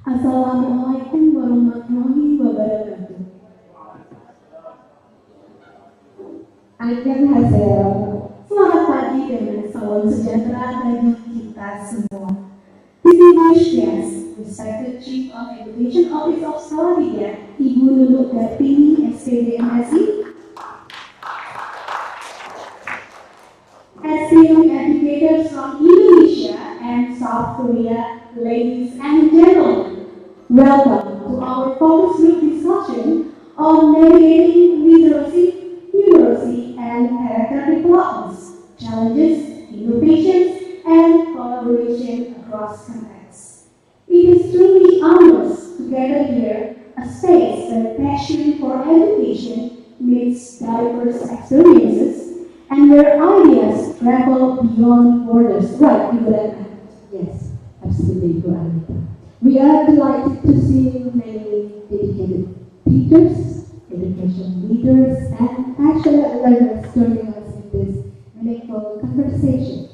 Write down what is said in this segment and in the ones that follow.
Assalamualaikum warahmatullahi wabarakatuh. Annyeonghaseyo. Selamat pagi dan salam sejahtera bagi kita semua. Distinguished guests, respected Chief of Education Office of Selatan, Ibu Nunuk Gartini, SPD MSI, esteemed educators from Indonesia and South Korea, ladies and gentlemen, welcome to our focus group discussion on navigating literacy, numeracy, and character developments, challenges, innovations, and collaboration across contexts. It is truly ours to gather here, a space where passion for education meets diverse experiences and where ideas travel beyond borders. Right, Ibu Anita? Yes, absolutely, Ibu Anita. We are delighted to see many dedicated teachers, education leaders, and passionate learners joining us in this meaningful conversation.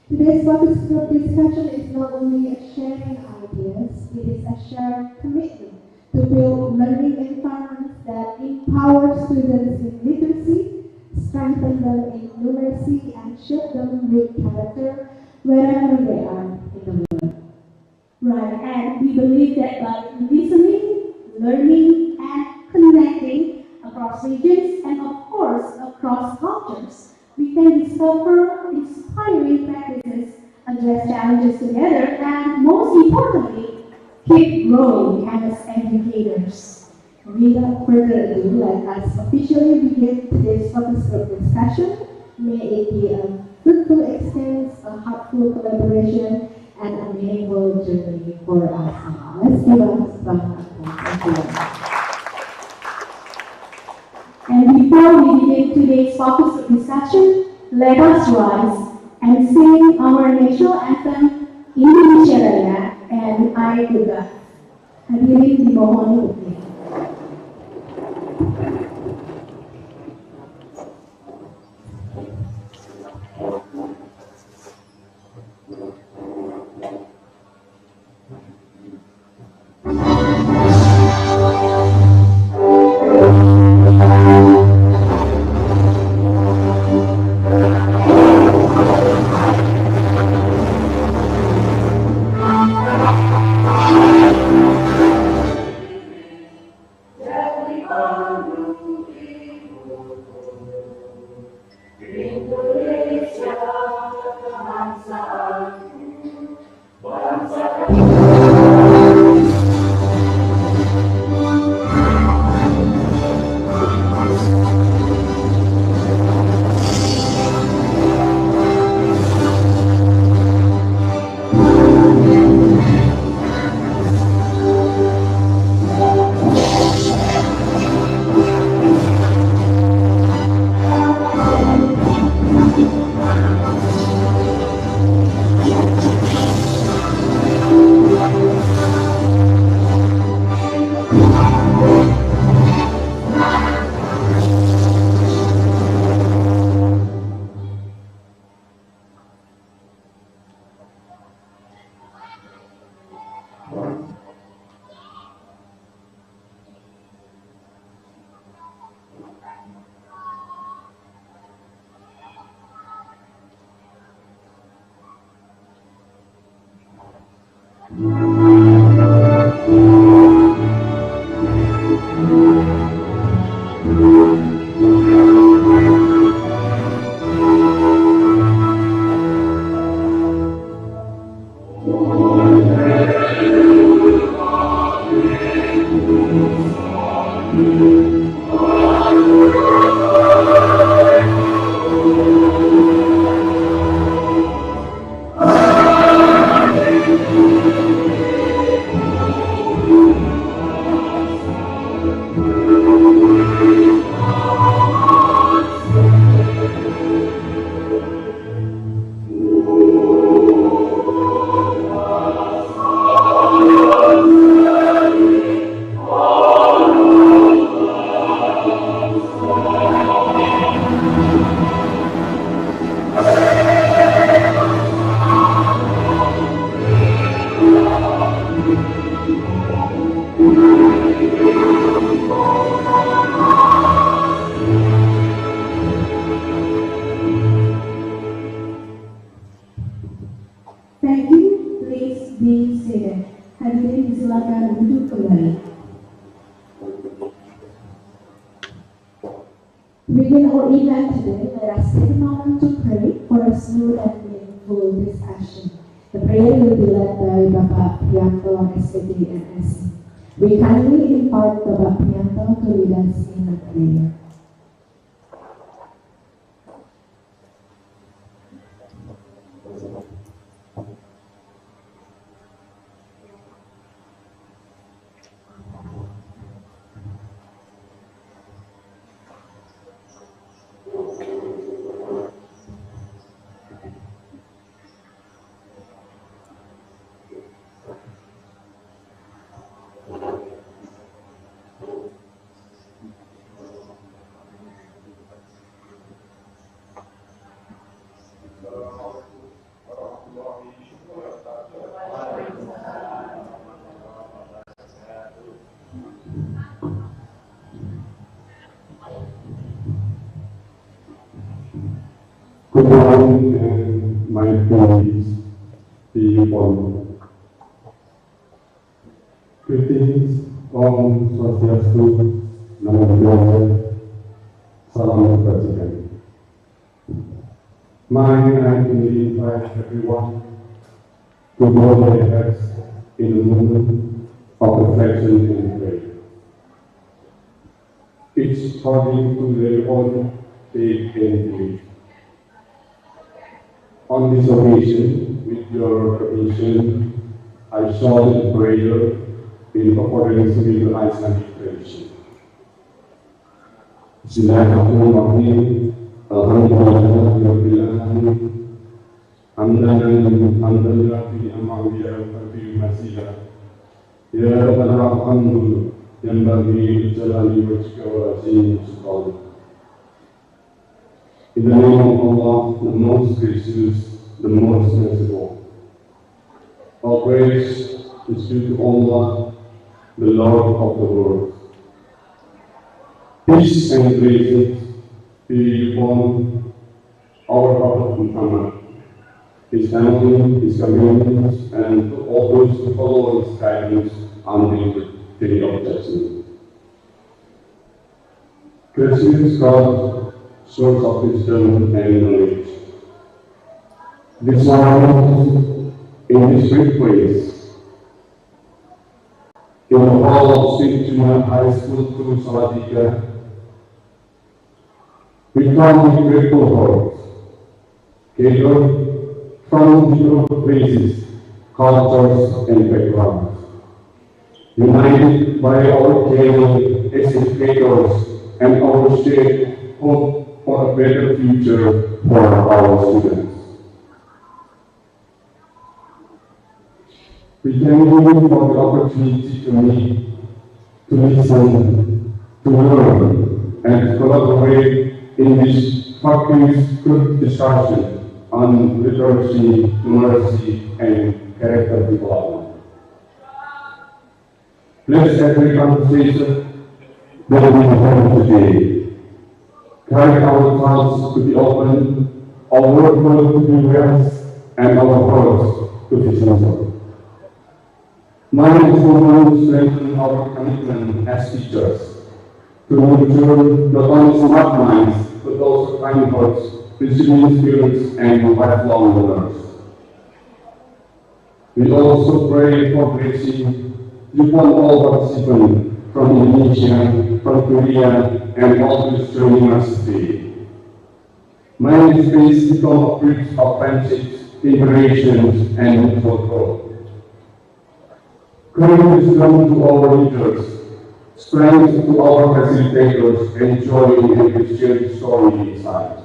Today's focus group discussion is not only a sharing ideas, it is a shared commitment to build learning environments that empower students in literacy, strengthen them in numeracy, and shape them with character wherever they are in the world. Right, and we believe that by listening, learning, and connecting across regions and of course across cultures, we can discover inspiring practices, address challenges together, and most importantly, keep growing as educators. Without further ado, let us officially begin today's focus group discussion. May it be a fruitful exchange, a heartful collaboration, and a meaningful journey for us all. Let's give us a round of applause. And before we begin today's focus group discussion, let us rise and sing our national anthem, Indonesia Raya, and I Juga. Hadirin dimohon untuk berdiri. being seated. Hadirin disilakan duduk kembali. To begin our event today, let us take a moment to pray for a smooth and meaningful discussion. The prayer will be led by Bapak Priyanto, SPD and SC. We kindly invite Bapak Priyanto to lead us in a prayer. Good morning and my colleagues, people. Greetings, Om Swastiastu, Namo Buddhaya, Salam Kebajikan. May I invite everyone to bow their heads in a moment of reflection and prayer. Each according to their own faith and belief. On this occasion, with your permission, I shall in prayer in accordance with the Islamic tradition. Bismillahirrahmanirrahim. Alhamdulillahirrahmanirrahim. Alhamdulillah fi amawiyah wa fi masiyah. Ya Alhamdulillah yang bagi jalani wajhka wa azim sultan. In the name of Allah, the most gracious, the most merciful. All praise is due to Allah, the Lord of the world. Peace and blessings be upon our Prophet Muhammad, his family, his communities, and to all those who follow his guidance until the day of judgment. Gracious God, source of wisdom and knowledge. This morning, in this great place, in the hall of St. Junior High School to Selatan, we come with grateful hearts, gathered from different places, cultures, and backgrounds, united by our caring as educators and our shared hope for a better future for our students. We thank you for the opportunity to meet, to listen, to learn, and to collaborate in this focused discussion on literacy, numeracy, and character development. Bless every conversation that we have today. Guide our thoughts to be open, our work to be rest, and our hearts to be sincere. Mindfulness strengthen our commitment as teachers to nurture not only smart minds, but also kind hearts, resilient spirits, and lifelong learners. We also pray for blessing upon all participants from Indonesia, from Korea, and all those joining us today. May this space become a bridge of friendships, interactions, and mutual growth. Grant wisdom to our leaders, strength to our facilitators, and joy in every shared story inside.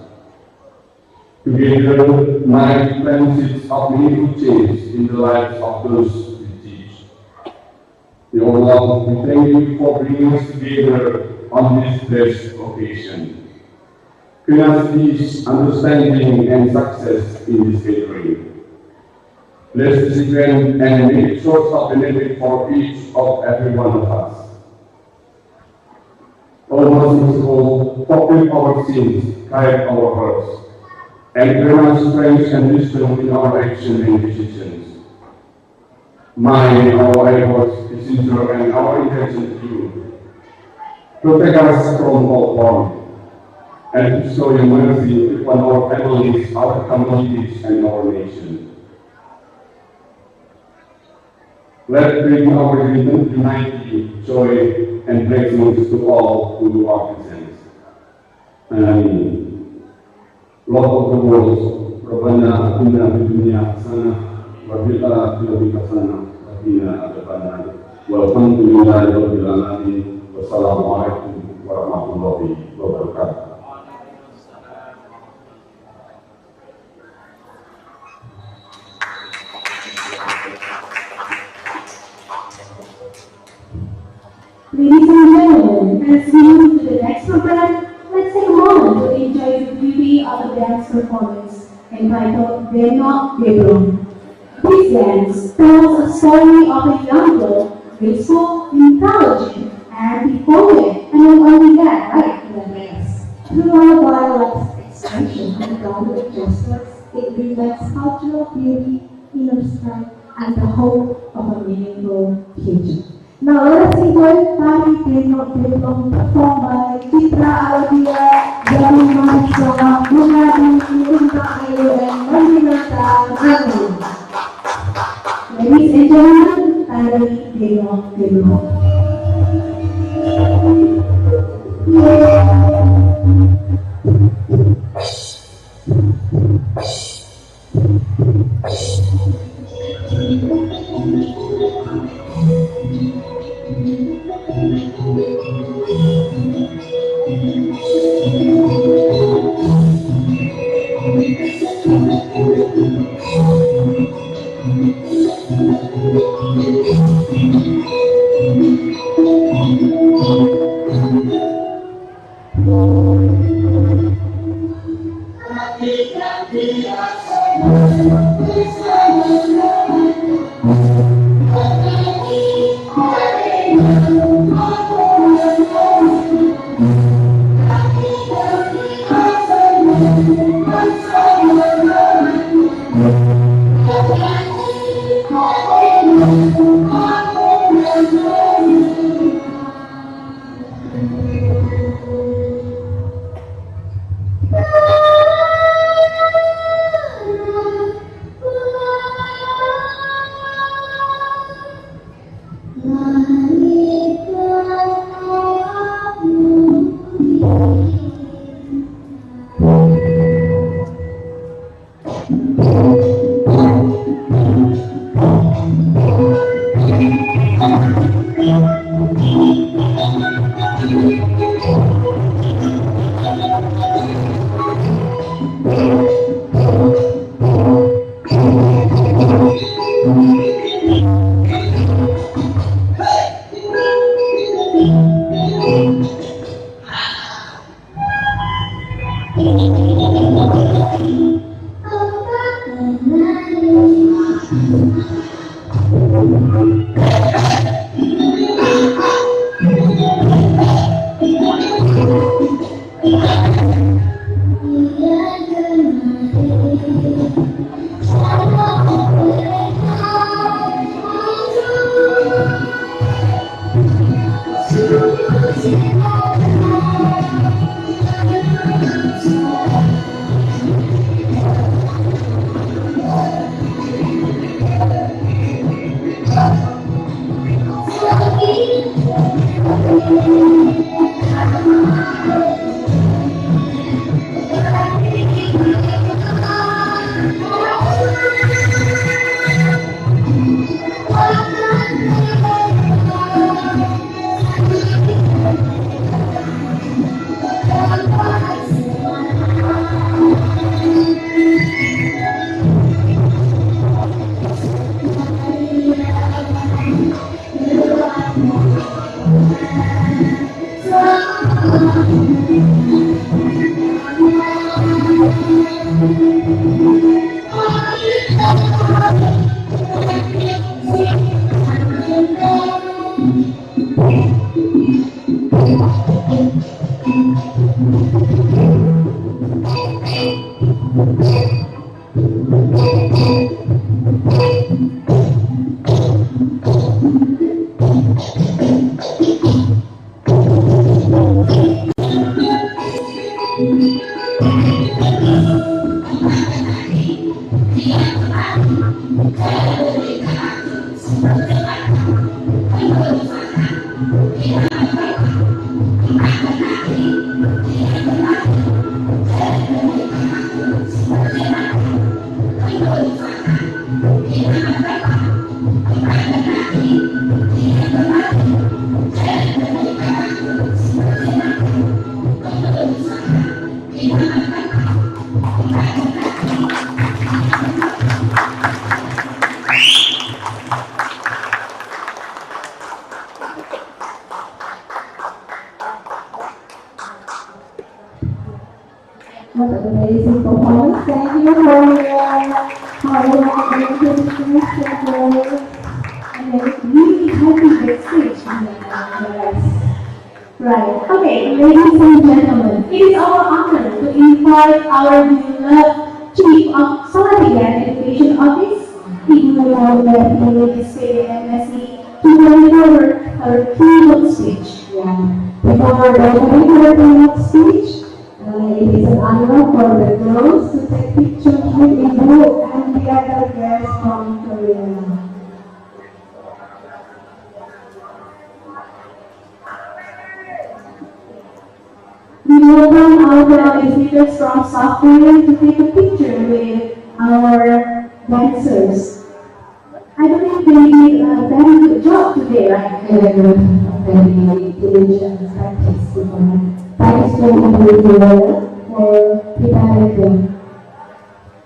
Together, may friendships of meaningful change in the lives of those we teach. Ya Allah, we thank you for bringing us together on this blessed occasion. Grant us peace, understanding, and success in this gathering. Bless this event and make it source of benefit for each of every one of us. O merciful, forgive our sins, guide our hearts, and grant us strength and wisdom in our action and decisions. our efforts is sincere and our intention to protect us from all harm and to show your mercy upon our families, our communities, and our nation. Let bring our unity, joy, and blessings to all who are present. Amin. Lord of the world, Rabbana atina fid dunya hasanah wa fil akhirati hasanah wa qina adzabannar. Walhamdulillahi rabbil alamin. Wassalamualaikum warahmatullahi wabarakatuh. Ladies and gentlemen, as we move to the next program, let's take a moment to enjoy the beauty of the dance performance entitled They're Not Gabriel. This dance tells a story of a young girl, graceful, intelligent, and devoted, and not only that, right, in the dance. Through our wildlife expression and grounded gestures, it reflects cultural beauty, inner strength, and the hope of a meaningful future. Now let us enjoy Tari Denok Denok performed by Citra Aldia, Jami Mahasiswa, Munadi, Unta Ayu, and Marinata Ayu. Ladies and gentlemen, Tari Denok Denok. What an amazing performance. Thank you for your hard work and dedication. And they're really happy backstage. Yes. Right. Okay, ladies and gentlemen, it is our honor to invite our beloved Chief of Selatan Education Office, Ibu Nurul Stated MSc, to deliver her keynote speech. Yeah. Before welcoming her keynote speech, it is an honor for the girls to take pictures with Ibu and the other guests from Korea. We welcome our beloved speakers from South Korea to take a picture with our dancers. I believe they did a very good job today, right? Very diligent and practice beforehand. Thanks to Ibu for preparing them.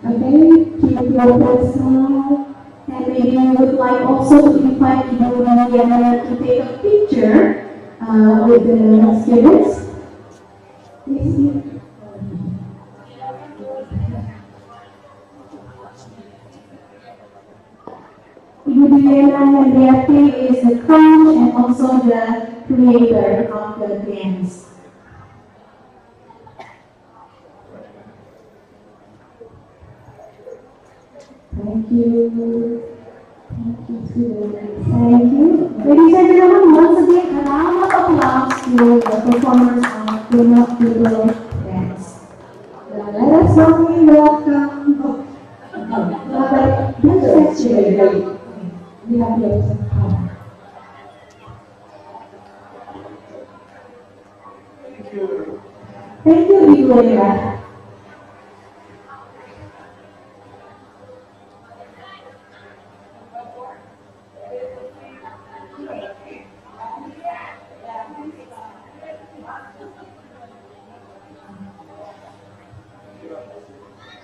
Okay, keep your personal. And maybe we would like also to invite Ibu Nurul to take a picture with the students. Please. Ibu Nurul is the coach and also the creator of the dance. Thank you. Thank you, students. Thank you. Ladies and gentlemen, once again, a round of applause to the performers of the dance. Let us warmly welcome. Let's actually we have here some power. Thank you, Ibu Nurul.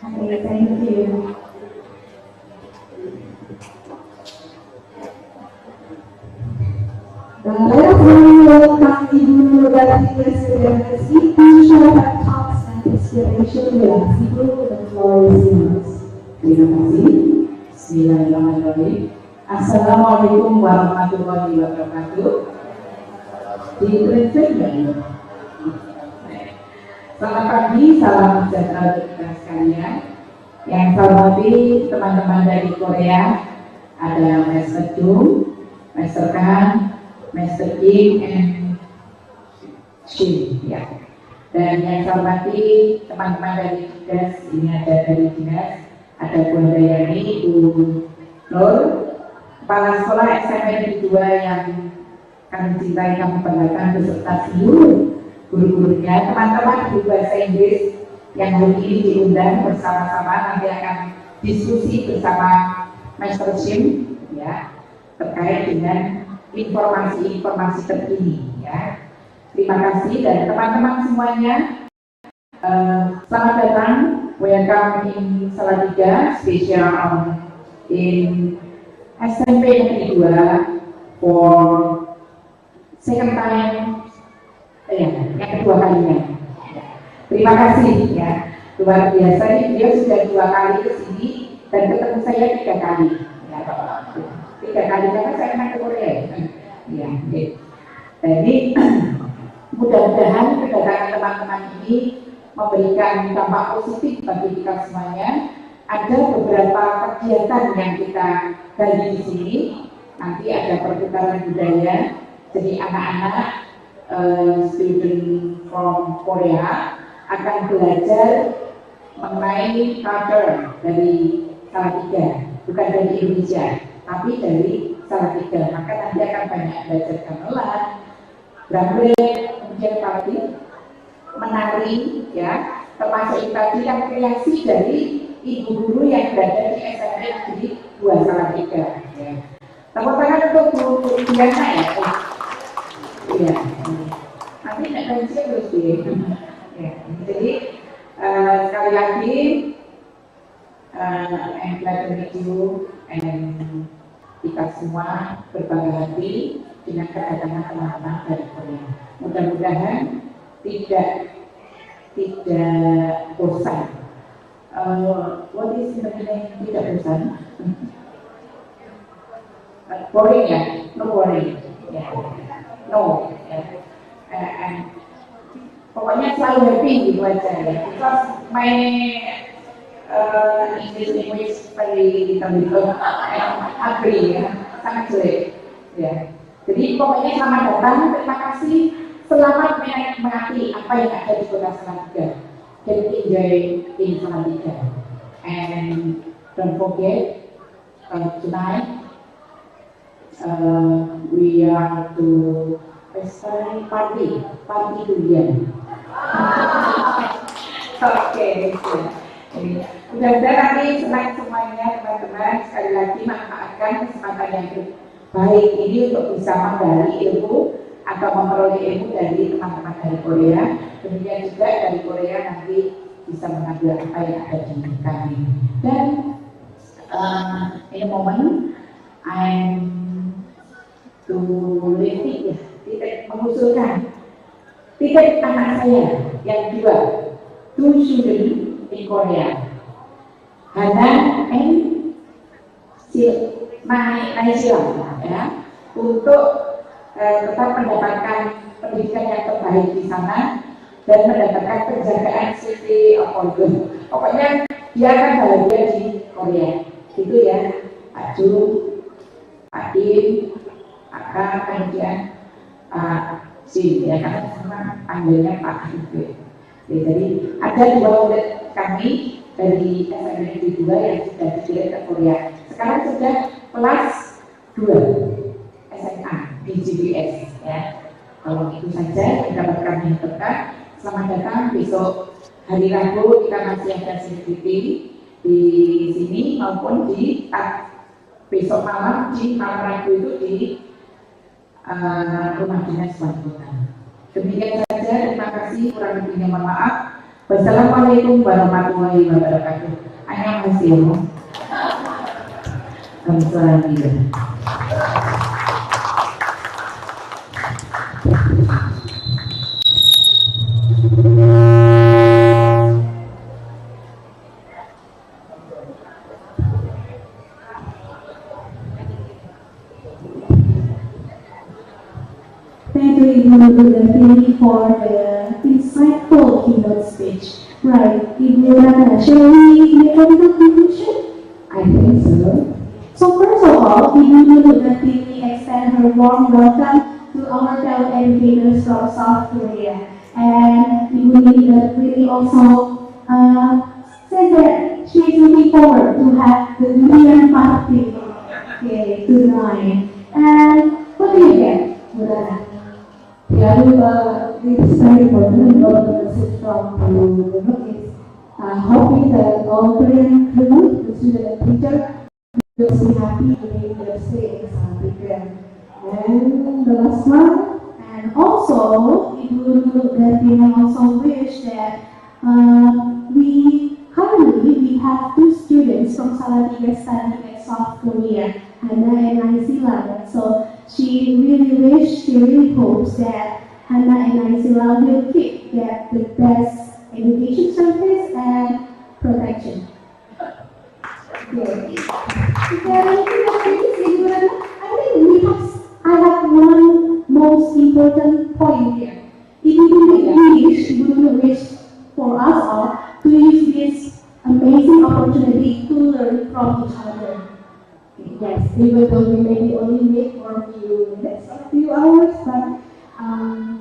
Okay, thank you. Let us warmly welcome Ibu Nurul SMSC to share her thoughts and inspiration with us. Ibu, the floor is yours. Terima kasih. Bismillahirrahmanirrahim. Assalamualaikum warahmatullahi wabarakatuh. Di-translate nggak ini? Selamat pagi, salam sejahtera untuk kita sekalian. Yang saya hormati teman-teman dari Korea, ada Master Chu, Master Khan, Master Kim, and Shin, ya. Dan yang saya hormati teman-teman dari dinas, ini ada dari dinas, ada Bu Dayani, Bu Nur, Kepala Sekolah SMP 2 yang kami cintai, kami banggakan beserta seluruh guru-gurunya, teman-teman guru bahasa Inggris yang hari ini diundang bersama-sama, nanti akan diskusi bersama Master Sim, ya, terkait dengan informasi-informasi terkini, ya. Terima kasih dan teman-teman semuanya. Selamat datang, welcome in Salatiga, special in SMP yang kedua for second time, yang kedua kalinya. Terima kasih, ya, luar biasa. Ini beliau sudah 2 kali ke sini dan ketemu saya 3 kali. Ya, 3 kali karena saya pernah ke Korea. Ya, jadi mudah-mudahan kedatangan teman-teman ini memberikan dampak positif bagi kita semuanya. Ada beberapa kegiatan yang kita gali di sini. Nanti ada pertukaran budaya. Jadi anak-anak student from Korea akan belajar mengenai culture dari Salatiga, bukan dari Indonesia, tapi dari Salatiga. Maka nanti akan banyak belajar gamelan, drum, kemudian tadi menari, ya, termasuk tadi yang kreasi dari ibu guru yang berada di SMP di 2 Salatiga. Ya. Tepuk tangan untuk Bu Diana ya. Iya. Nanti nak pensiun terus deh. Ya. Jadi sekali lagi, I'm glad to meet you, and kita semua berbangga hati dengan kedatangan teman-teman dari Korea. Mudah-mudahan tidak bosan. What is the meaning tidak bosan? Boring ya? No boring. Yeah. No. Yeah. And pokoknya selalu happy gitu aja ya. Because my English very little agree ya, sangat jelek ya. Jadi pokoknya selamat datang, terima kasih, selamat menikmati apa yang ada di kota Salatiga. Can enjoy in Salatiga, and don't forget tonight we are to party durian. Oke. Mudah-mudahan nanti senang semuanya teman-teman. Sekali lagi manfaatkan kesempatan yang baik ini untuk bisa menggali ilmu atau memperoleh ilmu dari teman-teman dari Korea. Demikian juga dari Korea nanti bisa mengambil apa yang ada di kami. Dan in a moment I'm to leave mengusulkan titik anak saya yang 2 student in Korea, Hana and Naisila, ya, untuk tetap mendapatkan pendidikan yang terbaik di sana dan mendapatkan penjagaan safety of organ. Pokoknya dia akan bahagia di Korea, gitu ya, Pak Ju, Pak Kim, Pak kemudian Pak Sim, ya kan sama panggilnya Pak Ibu. Ya, jadi ada 2 murid kami dari SMP 2 yang sudah dikirim ke Korea. Sekarang sudah kelas 2 SMA di GBS, ya. Kalau itu saja yang dapat kami tekan. Selamat datang besok hari Rabu, kita masih ada CCTV di sini maupun di besok malam di malam Rabu itu di rumah dinas wali kota. Demikian saja, terima kasih, kurang lebihnya mohon maaf. Wassalamualaikum warahmatullahi wabarakatuh. Annyeonghaseyo. Kamsahamnida. Thank you, Ibu Davi, for the insightful keynote speech. Right, Ibu Rana, shall we make a little conclusion? I think so. So first of all, Ibu Davi extend her warm welcome to our fellow educators from South Korea. And Ibu really also said that she's looking forward to have the New Year party tonight. And what do you get, Ibu Rana? Yeah, it's very important. What the message from the book is hoping that all Korean crew, the student and teacher, will be happy during their stay in Salatiga. And the last one, And also, Ibu Davi also wish that we have 2 students from Salatiga studying at South Korea, Hana and Naisila. So she really hopes that Hana and Naisila will get the best education service and protection. Okay. I have one most important point here. If you wish for us all to use this amazing opportunity to learn from each other. yes, even though we maybe only meet for a few minutes, a few hours, but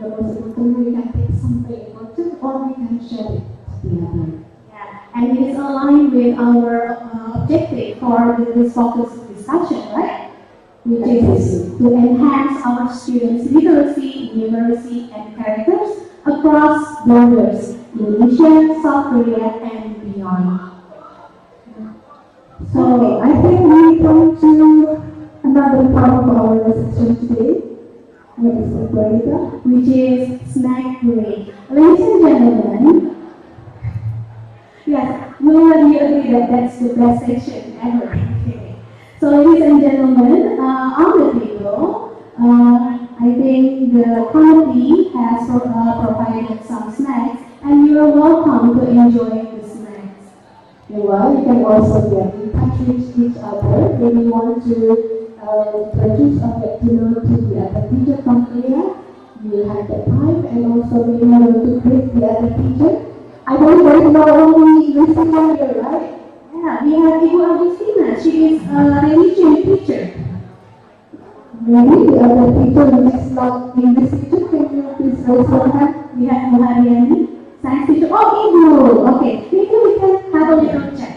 the most important we can take something important or we can share it together. Yeah. And it is aligned with our objective for this focus discussion, right? which is to enhance our students' literacy, numeracy, and characters across borders, Indonesia, South Korea, and beyond. So I think we come to another part of our session today. Which is snack break. Ladies and gentlemen, yes, we already agree that that's the best section ever. Okay. So, ladies and gentlemen, on the table, I think the committee has provided some snacks, and you are welcome to enjoy the snacks. Meanwhile, you can also get in touch with each other if you want to introduce or get to know to the other teacher from here. You have the time, and also when you want to greet the other teacher. I don't want to know only Christina here, right? Yeah, we have Ibu Agustina. She is a religion teacher. Maybe the other teacher who is not English teacher, can you please raise your hand? We have Muharyani, science teacher. Oh, Ibu. Okay, maybe we can have a little chat.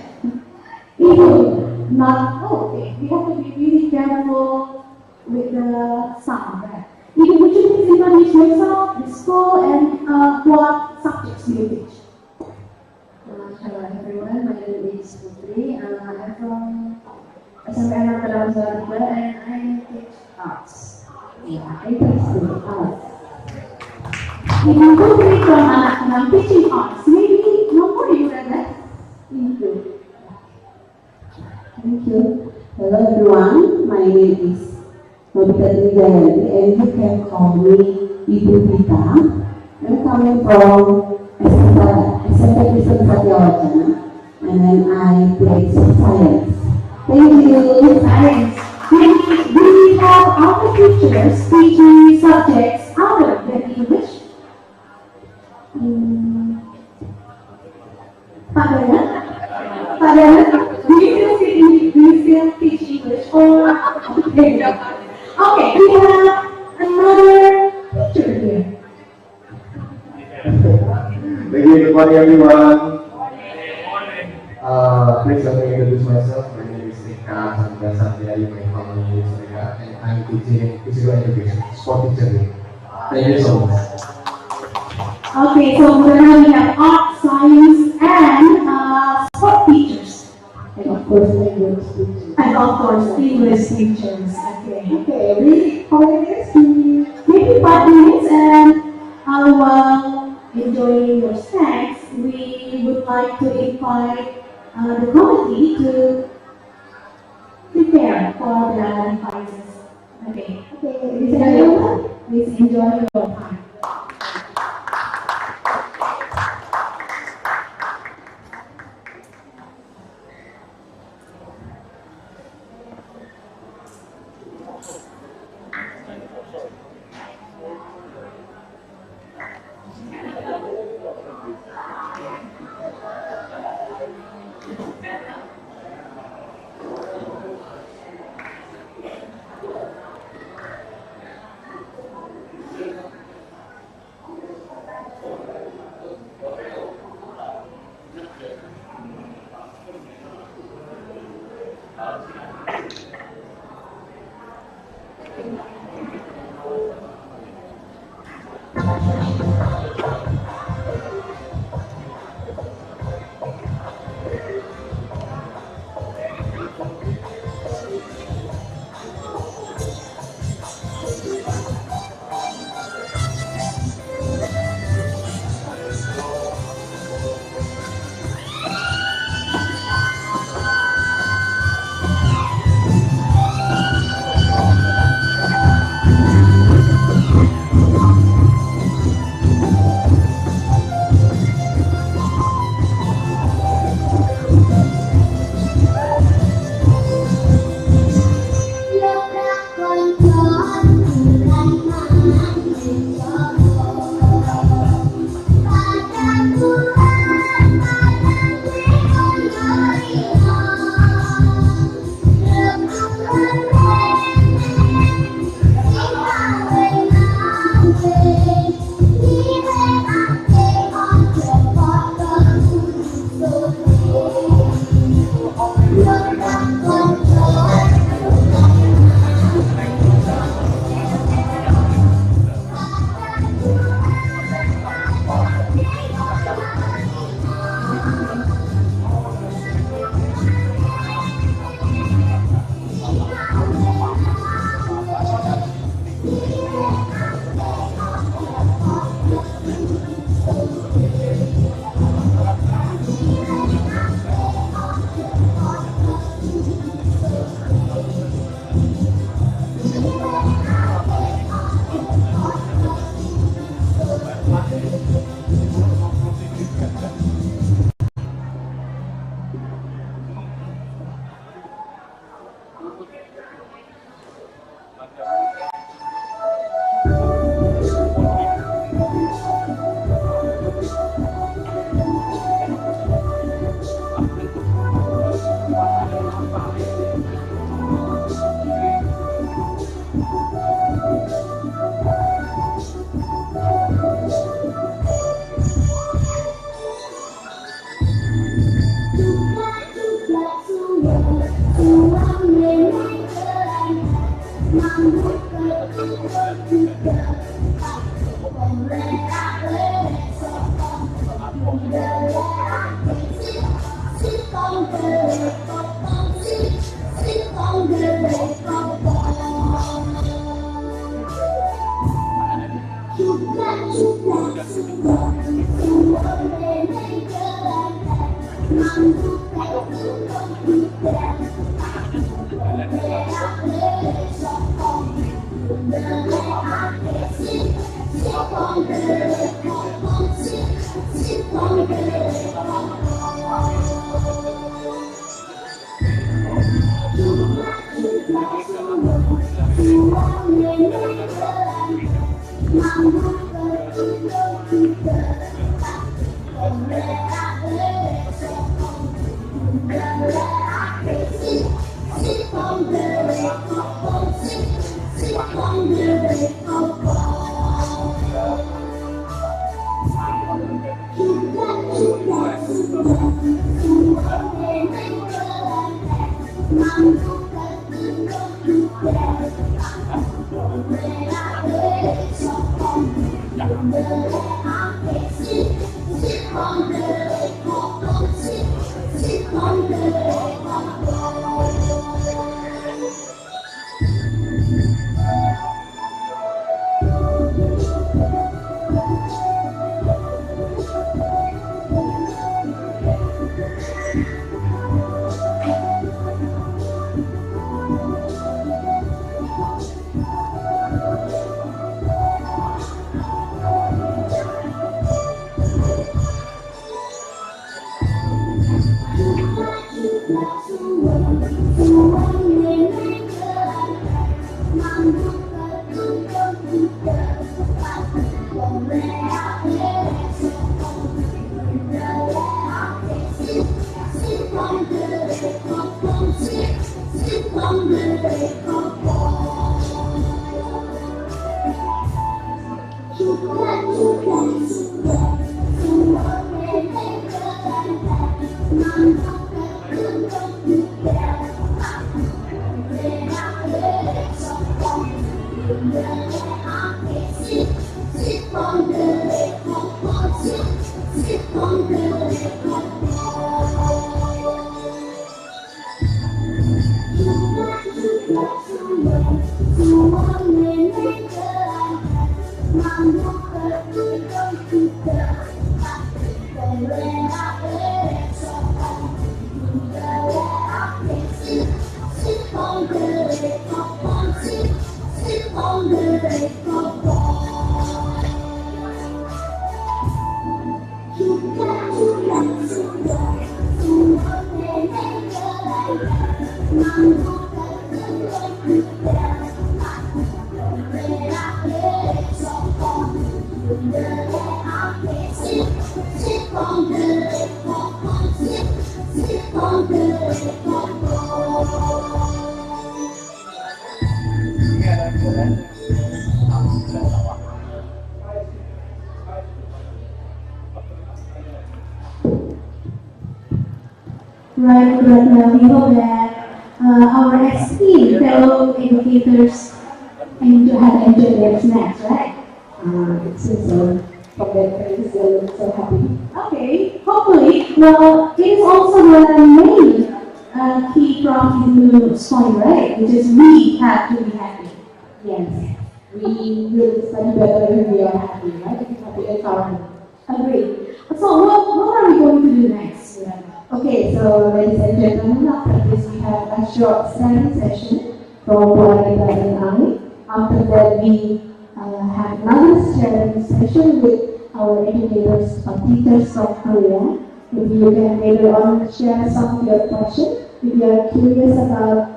Ibu, not. Oh, okay. We have to be really careful with the sound, right? Ibu, would you please introduce yourself, the school, and what subjects do you teach? Hello everyone, my name is Putri. I'm from SMN Dalam Zalba and I teach arts. Yeah, interesting. Arts. Ibu Putri from anak-anak teaching arts. Maybe one more you read that? Thank you. Thank you. Hello everyone, my name is Nobita Trijayati and you can call me Ibu Vita. I'm coming from SMP Kristen Satyawacana and then I teach science. Thank you. Science. Do we have other teachers teaching subjects other than English? Pak Dana? Pak Dana? Do you still teach English? Or okay. Okay, we have another teacher here. Thank you, good morning everyone. Please let me introduce myself. My name is Ika Sandra Satya. You may call me Ika, and I'm teaching physical education, sport teacher. Thank you so much. Okay, so now we have art, science, and sport teachers. And of course, English teachers. And of course, English teachers. Okay. Okay, how many minutes do we? Maybe 5 minutes, and while enjoying your snacks, we would like to invite the committee to prepare for the prizes. Okay. Okay, Ladies and gentlemen, please enjoy your time. Right, Ratna, we hope that our esteemed fellow educators have enjoyed their snacks, right? It seems so. From their faces, they look so happy. Okay, hopefully. Well, it is also the main key from Hindu's point, right? Which is we have to be happy. Yes. We will study better if we are happy, right? Happy environment. Agreed. So what are we going to do next? Okay, so ladies and gentlemen, after this we have a short study session from Puanita and I. After that we have another study session with our educators or teachers from Korea. If you can later on share some of your questions, if you are curious about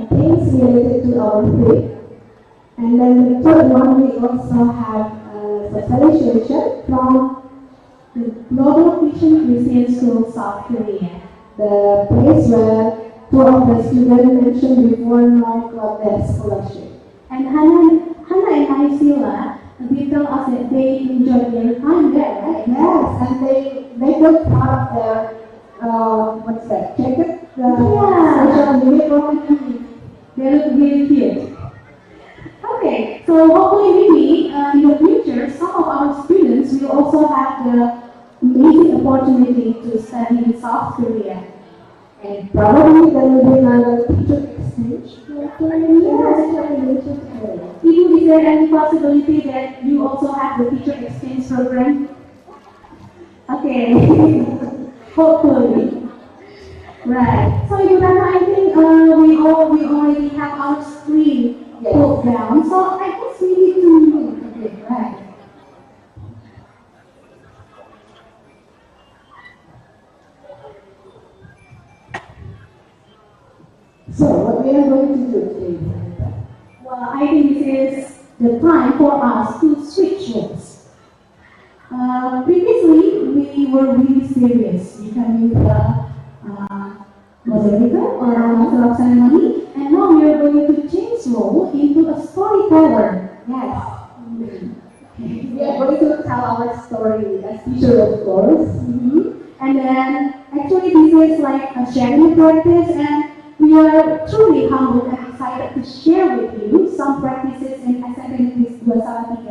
things related to our faith. And then the third one, we also have a felicitation from the Global Christian School, South Korea, the place where two of the students mentioned before now got their scholarship. And Hannah and Isila, they tell us that they enjoyed their time there, right? Yes, and they got part of their what's that? Jacket? Yeah. Social uniform. They look really cute. So hopefully maybe in the future, some of our students will also have the amazing opportunity to study in South Korea. And probably there will be another teacher exchange program. Yes. Ibu, is there any possibility that you also have the teacher exchange program? Okay, hopefully. Right. So Ibu Rana, I think we already have our screen put down. So I guess we need to move a bit, right? So what we are going to do today? Well, I think this is the time for us to switch roles. Previously, we were really serious, becoming the moderator or master of ceremony, and now we are going to change role into a storyteller. Yes. We are going to tell our story as teacher, of course. And then, actually, this is like a sharing practice, and we are truly humbled and excited to share with you some practices in SMP 213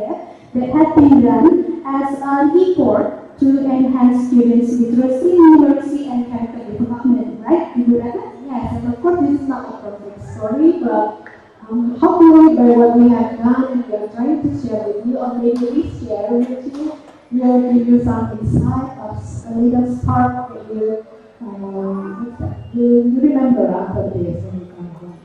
that have been done as an effort to enhance students' literacy, numeracy, and character development, right? Ibu Rana? Yes, and of course this is not a perfect story, but hopefully by what we have done and we are trying to share with you, or maybe this year with you, we will give you some insight of a little spark that you remember after this when you come home.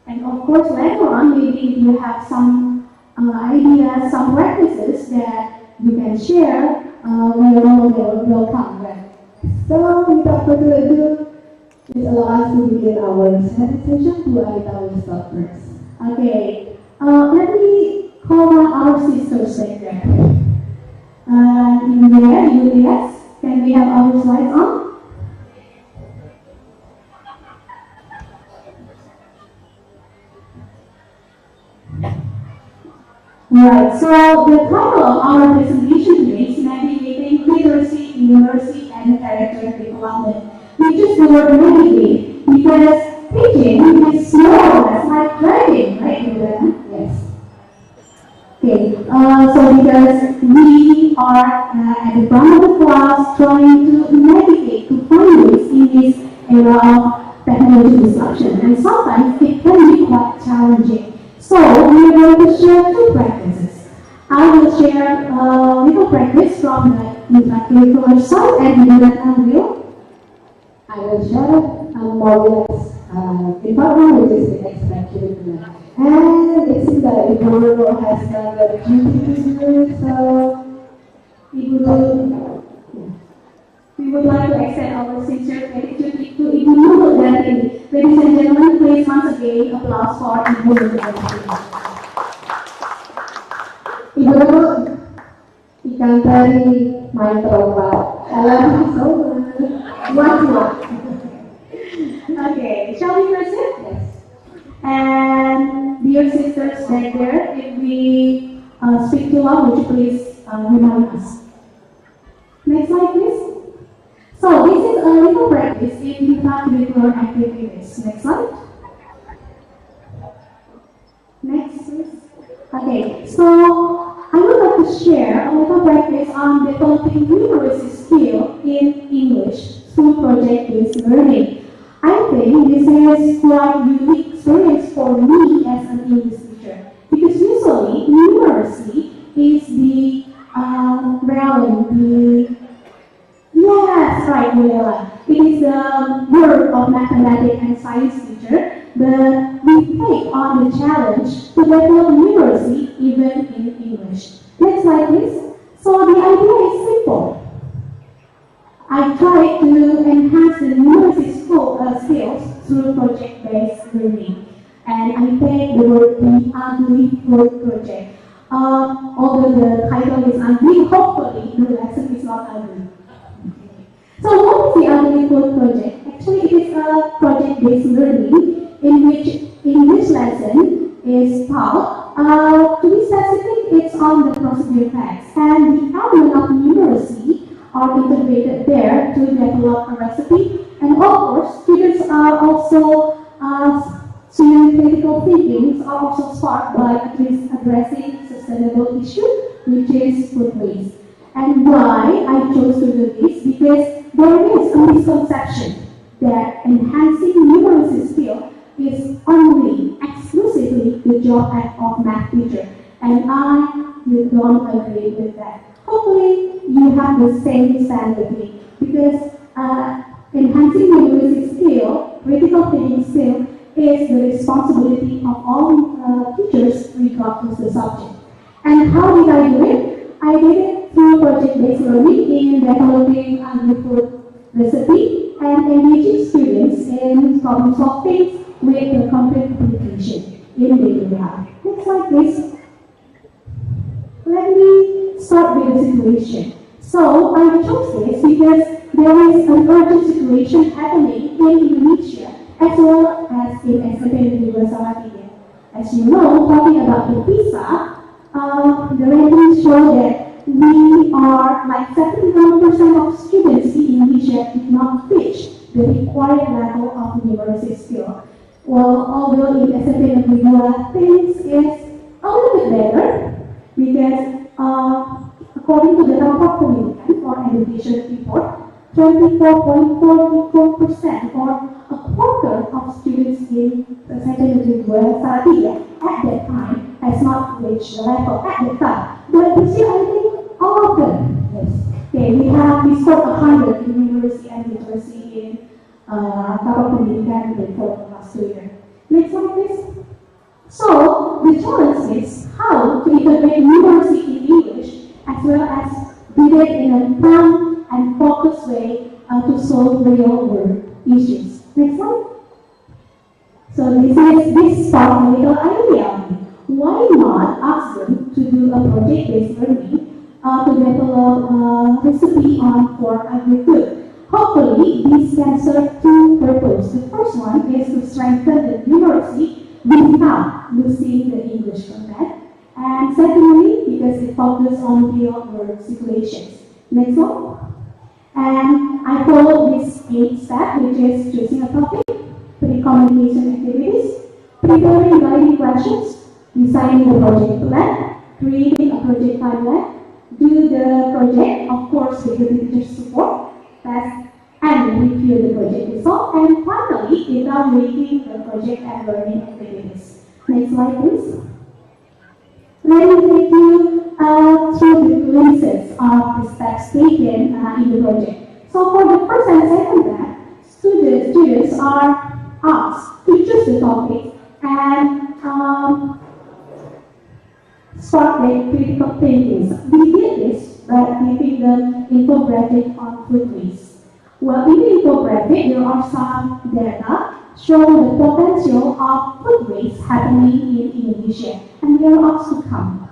And of course, later on, maybe if you have some ideas, some practices that you can share, we are all welcome. Right? So without further ado, please allow us to begin our session to write our start first. Okay, let me call on our sisters right there. In there, Julius, can we have our slides on? Right, so the title of our presentation today is Navigating Literacy, Numeracy, and Character Development. We just the word navigate because teaching is more or less like driving, right, Juliana? Yes. Okay, so because we are at the front of the class trying to navigate, to find ways in this era of technology disruption, and sometimes it can be quite challenging. So we are going to share two practices. I will share a little practice from the intracurricular side, and Juliana will. I will share more or less information which is the extracurricular. And it seems that Ibu has done the duty to do, so Ibu, we would like to extend our sincere gratitude to Ibu Nurul Darti. Ladies and gentlemen, please once again applause for Ibu Nurul Darti. Ibu Nurul, ikan teri main terombak. I love you so much. What's what? Okay, shall we proceed? Yes. And dear sisters back there, if we speak too loud, would you please remind us? Next slide, please. So this is a little practice in intracurricular activities. Next slide. Next, please. Okay, so I would like to share a little practice on developing numeracy skill in English through project-based learning. I think this is quite unique experience for me as an English teacher because usually numeracy is the realm, yes, right, Luella. It is the work of mathematics and science teacher, but we take on the challenge to develop numeracy even in English. Next slide, please. So the idea is simple. I try to enhance the numeracy skills through project-based learning. And I take the word the ugly word project. Although the title is ugly, hopefully the lesson is not ugly. So what is the ugly word project? Actually, it is a project-based learning in which English lesson is taught. To be specific, it's on the procedure facts. And the element of numeracy are integrated there to develop a recipe. And of course, students are also Student critical thinkings are also sparked by at least addressing sustainable issue, which is food waste. And why I chose to do this? Because there is a misconception that enhancing numeracy skill is only exclusively the job of math teacher. And I don't agree with that. Hopefully you have the same stand with me because enhancing numeracy skill, critical thinking skill, is the responsibility of all teachers regardless of the subject. And how did I do it? I did it through project-based learning in developing agri-food recipe and engaging students in problem solving with the concrete application in daily life. Next slide, please. Let me start with the situation. So I chose this because there is an urgent situation happening in Indonesia as well as in SMP Negeri Salatiga. As you know, talking about the PISA, the ratings show that we are like 71% of students in Indonesia did not reach the required level of numeracy skill. Well, although in SMP Negeri things is a little bit better because according to the Dampak Pendidikan or Education Report, 24.44% or a quarter of students in the secondary Salatiga at that time has not reached the level at that time. But this year, I think all of them, yes. Okay, we scored 100 in numeracy and literacy in Dampak Pendidikan for the last 2 years. Next one, please. So, the challenge is how to integrate numeracy in English as well as do it in a calm and focused way to solve real-world issues. Next one. So this sparked a little idea. Why not ask them to do a project-based learning to develop a recipe for agri-food? Hopefully, this can serve two purposes. The first one is to strengthen the numeracy without losing the English content. And secondly, because it focuses on real-world situations. Next one. And I follow this 8 step, which is choosing a topic, pre-communication activities, preparing guiding questions, designing the project plan, creating a project timeline, do the project, of course, with the teacher support, test, and review the project result, and finally, evaluating the project and learning activities. Next slide, please. Let me take you through the glimpses of the steps taken in the project. So for the first and second step, students are asked to choose the topic and start their critical thinking. We did this by giving them infographic on food waste. Well, in the infographic, there are some data showing the potential of food waste happening in Indonesia, and they are asked to come.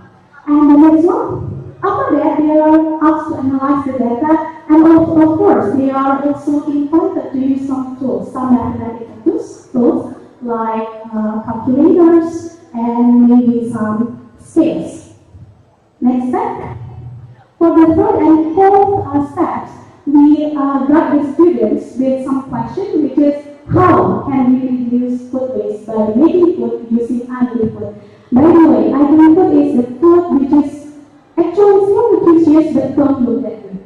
And the next one, after that, they are asked to analyze the data, and also, of course, they are also invited to use some tools, some mathematical tools like calculators and maybe some scales. Next step. For the third and fourth steps, we got the students with some questions, which is how can we reduce food waste by making food using agri-food? By the way, agri-food is the food which is actually still nutritious but don't look that good.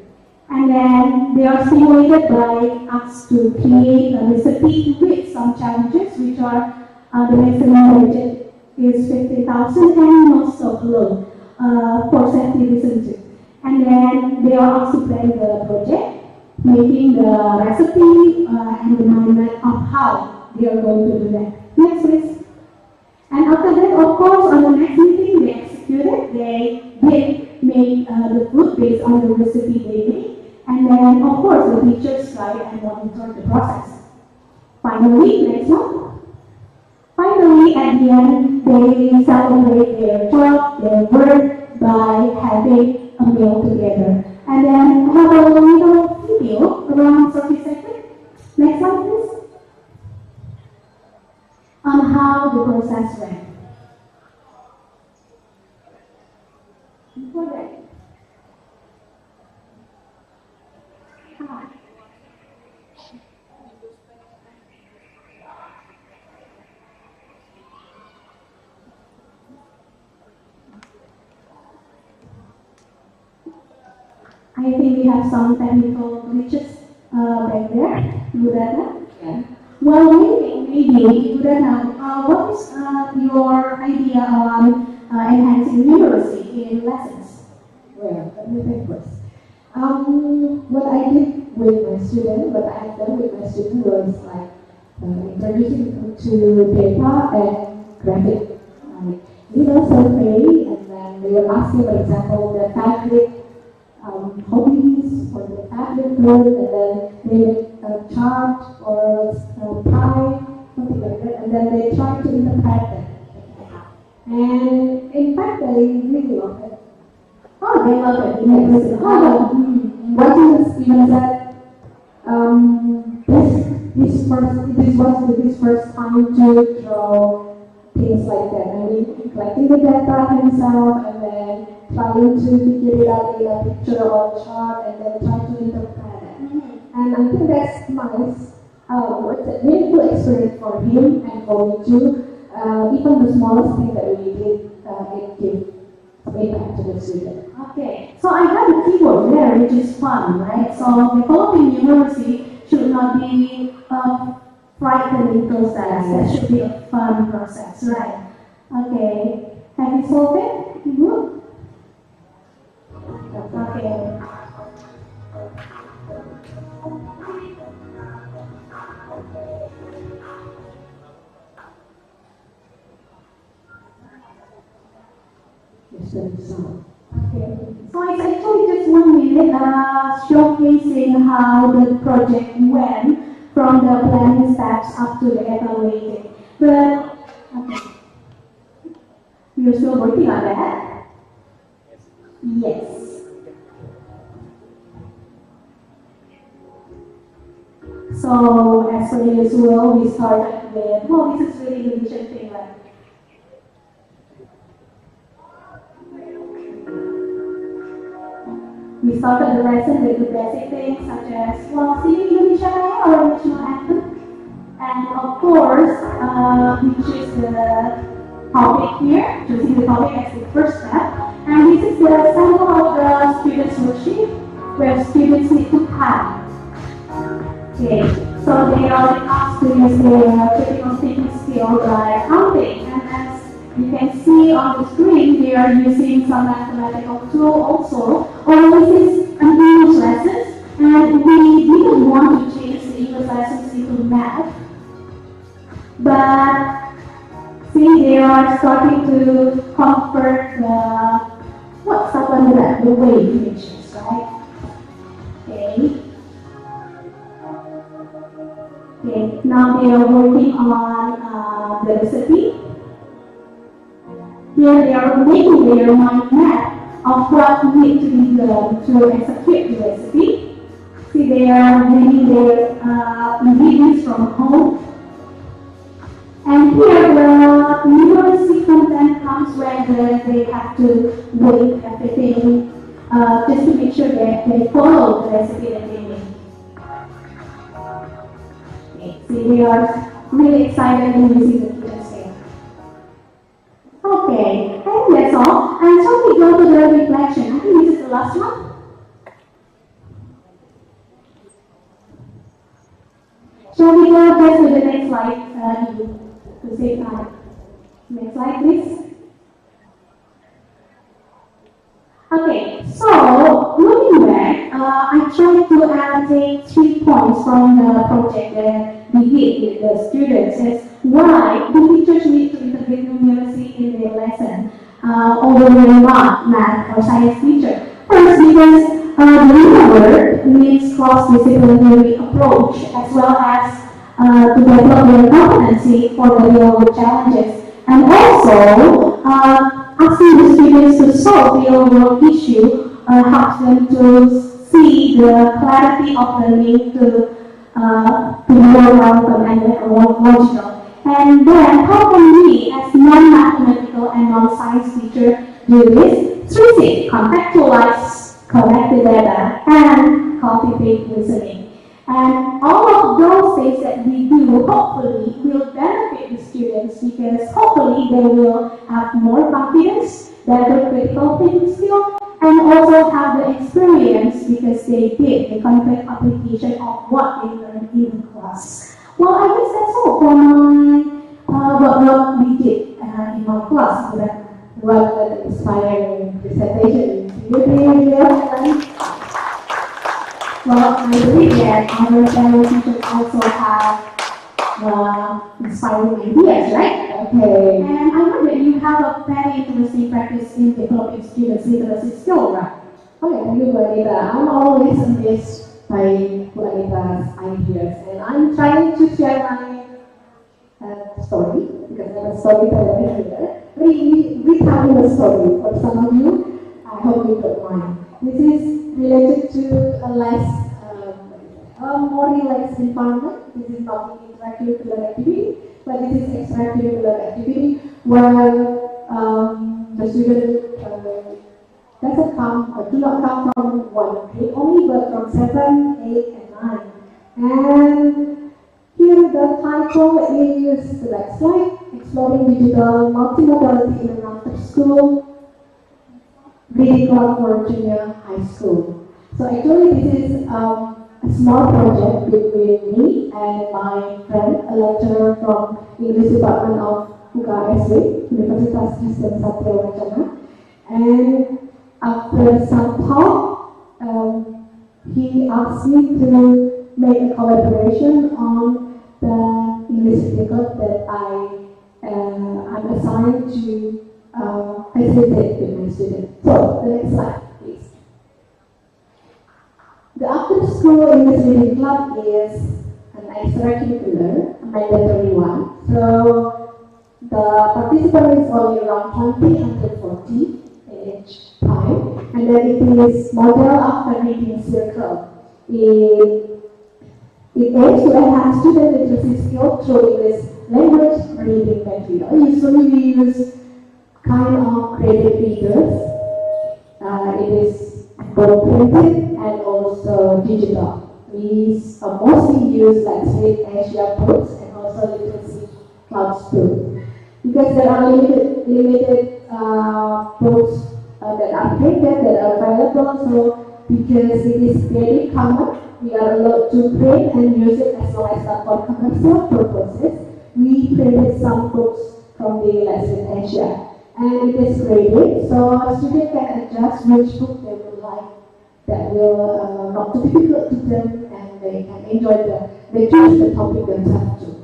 And then they are stimulated by us to create a recipe with some challenges, which are the maximum budget is 50,000 and not so low for safety reasons. And then they are also plan the project, making the recipe and the manual of how they are going to do that. Next, please. And after that, of course, on the next meeting, they executed. They did make the food based on the recipe they made. And then, of course, the teachers guide and monitor the process. Finally, next one. Finally, at the end, they celebrate their job, their work by having a meal together. And then have a little video around 30 seconds. Next slide, please. On how the process went. Before that. Hi. I think we have some technical glitches back there. Ibu Ratna? Yeah. Well, maybe Ibu Ratna, what is your idea on enhancing numeracy in lessons? Well, let me think first. What I did with my student, what I have done with my student was like introducing them to data and graphic. Like little survey, and then we will ask you, for example, the favorite hobbies or the favorite food, and then they make a chart or a pie, something like that, and then they try to interpret it. And in fact, they really love it. Oh, they love it. Yes. What is even that this was his first time to draw things like that. I mean, collecting the data himself and then trying to figure it out in a picture or chart and then try to interpret it. And I think that's nice. It's a meaningful experience for him and for me too. Even the smallest thing that we did, it gave impact to the student. Okay, so I have a keyword there, which is fun, right? So developing numeracy should not be a frightening process. It should be a fun process, right? Okay, have you solved it, Ibu? Okay. Okay, so it's actually just 1 minute showcasing how the project went from the planning steps up to the evaluating. But okay. We're still working on that. Yes. So as per usual, we started with, well, this is really the vision thing, right? We started the lesson with the basic things such as, well, singing Indonesia Raya or national anthem. And of course, we choose the topic here, choosing the topic as the first step. And this is the sample of the students' worksheet where students need to type. Okay, so they are asked to use their critical thinking skill by counting. And as you can see on the screen, they are using some mathematical tool also. Although this is an English lesson, and we didn't want to change the English lessons into math. But see, they are starting to convert the wave images, right? Okay. Okay, now they are working on the recipe. Here they are making their mind map of what needs to be done to execute the recipe. See, they are bringing their ingredients from home. And here the numeracy content comes when they have to weigh everything just to make sure that they follow the recipe that they make. Okay, see, they are really excited in using the kitchen scale. Okay, I think that's all. And shall we go to the reflection? I think this is the last one. Shall we go just to the next slide, to save time? Next slide, please. Okay, so looking back, I tried to take 3 points from the project that we did with the students. Is why the teachers need to integrate numeracy in their lesson, although they're not math or science teacher. First, because the real world needs cross-disciplinary approach as well as to develop their competency for the real world challenges, and also asking the students to solve real world issue helps them to see the clarity of the link to more long-term and logical. And then, how can we, as non-mathematical and non-science teacher, do this? 3 contextualize, collect the data, and cultivate listening. And all of those things that we do, hopefully, will benefit the students because hopefully they will have more confidence, better critical thinking skill, and also have the experience because they did the concrete application of what they learned in class. Well, I guess that's all for what we did in my class. What an inspiring presentation. Do you think you have? Well, I believe that our fellow teachers also have inspiring ideas, right? Okay. And I know that you have a very interesting practice in developing students' literacy skill, right? Okay, thank you, Bu Anita. I'm always amazed by Bu Anita's ideas, and I'm trying to share my story because I'm a storyteller here. Retelling a story for some of you. I hope you don't mind. This is related to a more relaxed environment. This is not an intracurricular activity, but this is extracurricular activity where the student do not come from one grade only, but from 7, 8, and 9. And here the title is the next slide, Exploring Digital Multimodality in an After-School Reading Club for Junior High School. So actually this is a small project between me and my friend, a lecturer from English Department of UKSW, Universitas Kristen Satya Wacana. And after some talk, he asked me to make a collaboration on the English reading club that I'm assigned to facilitate with my students. So, the next slide, please. The after-school English reading club is an extracurricular, a mandatory one. So, the participant is only around 20 until 40 in each time, and then it is modeled after reading circle. It aims to enhance student literacy skills through English language reading material. Usually we use kind of creative readers. It is both printed and also digital. We mostly use Let's Read Asia books and also literacy clouds too. Because there are limited books that are printed, that are available, so because it is very common, we are allowed to print and use it as long as not for commercial purposes. We printed some books from the Let's Read Asia, and it is graded, so students can adjust which book they would like that will not too difficult to them, and they can enjoy they choose the topic themselves too.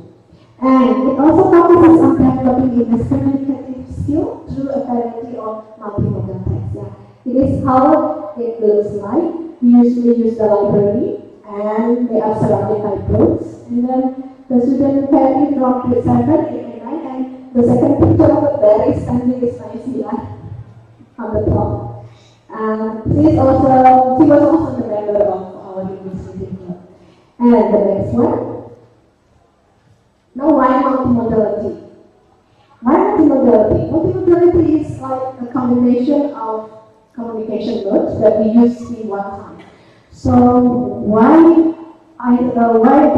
And it also focuses on developing English communicative skill through a variety of multimodal text. Yeah. It is how it looks like. We usually use the library, and they are surrounded by books, and then the student vary from grade 7, 8, and 9, and the second picture of the bear is standing is nicely on the top. And she was also the member of our English reading club. And the next one. Now, why multimodality? Why multimodality? Multimodality is like a combination of communication modes that we use in one time. So why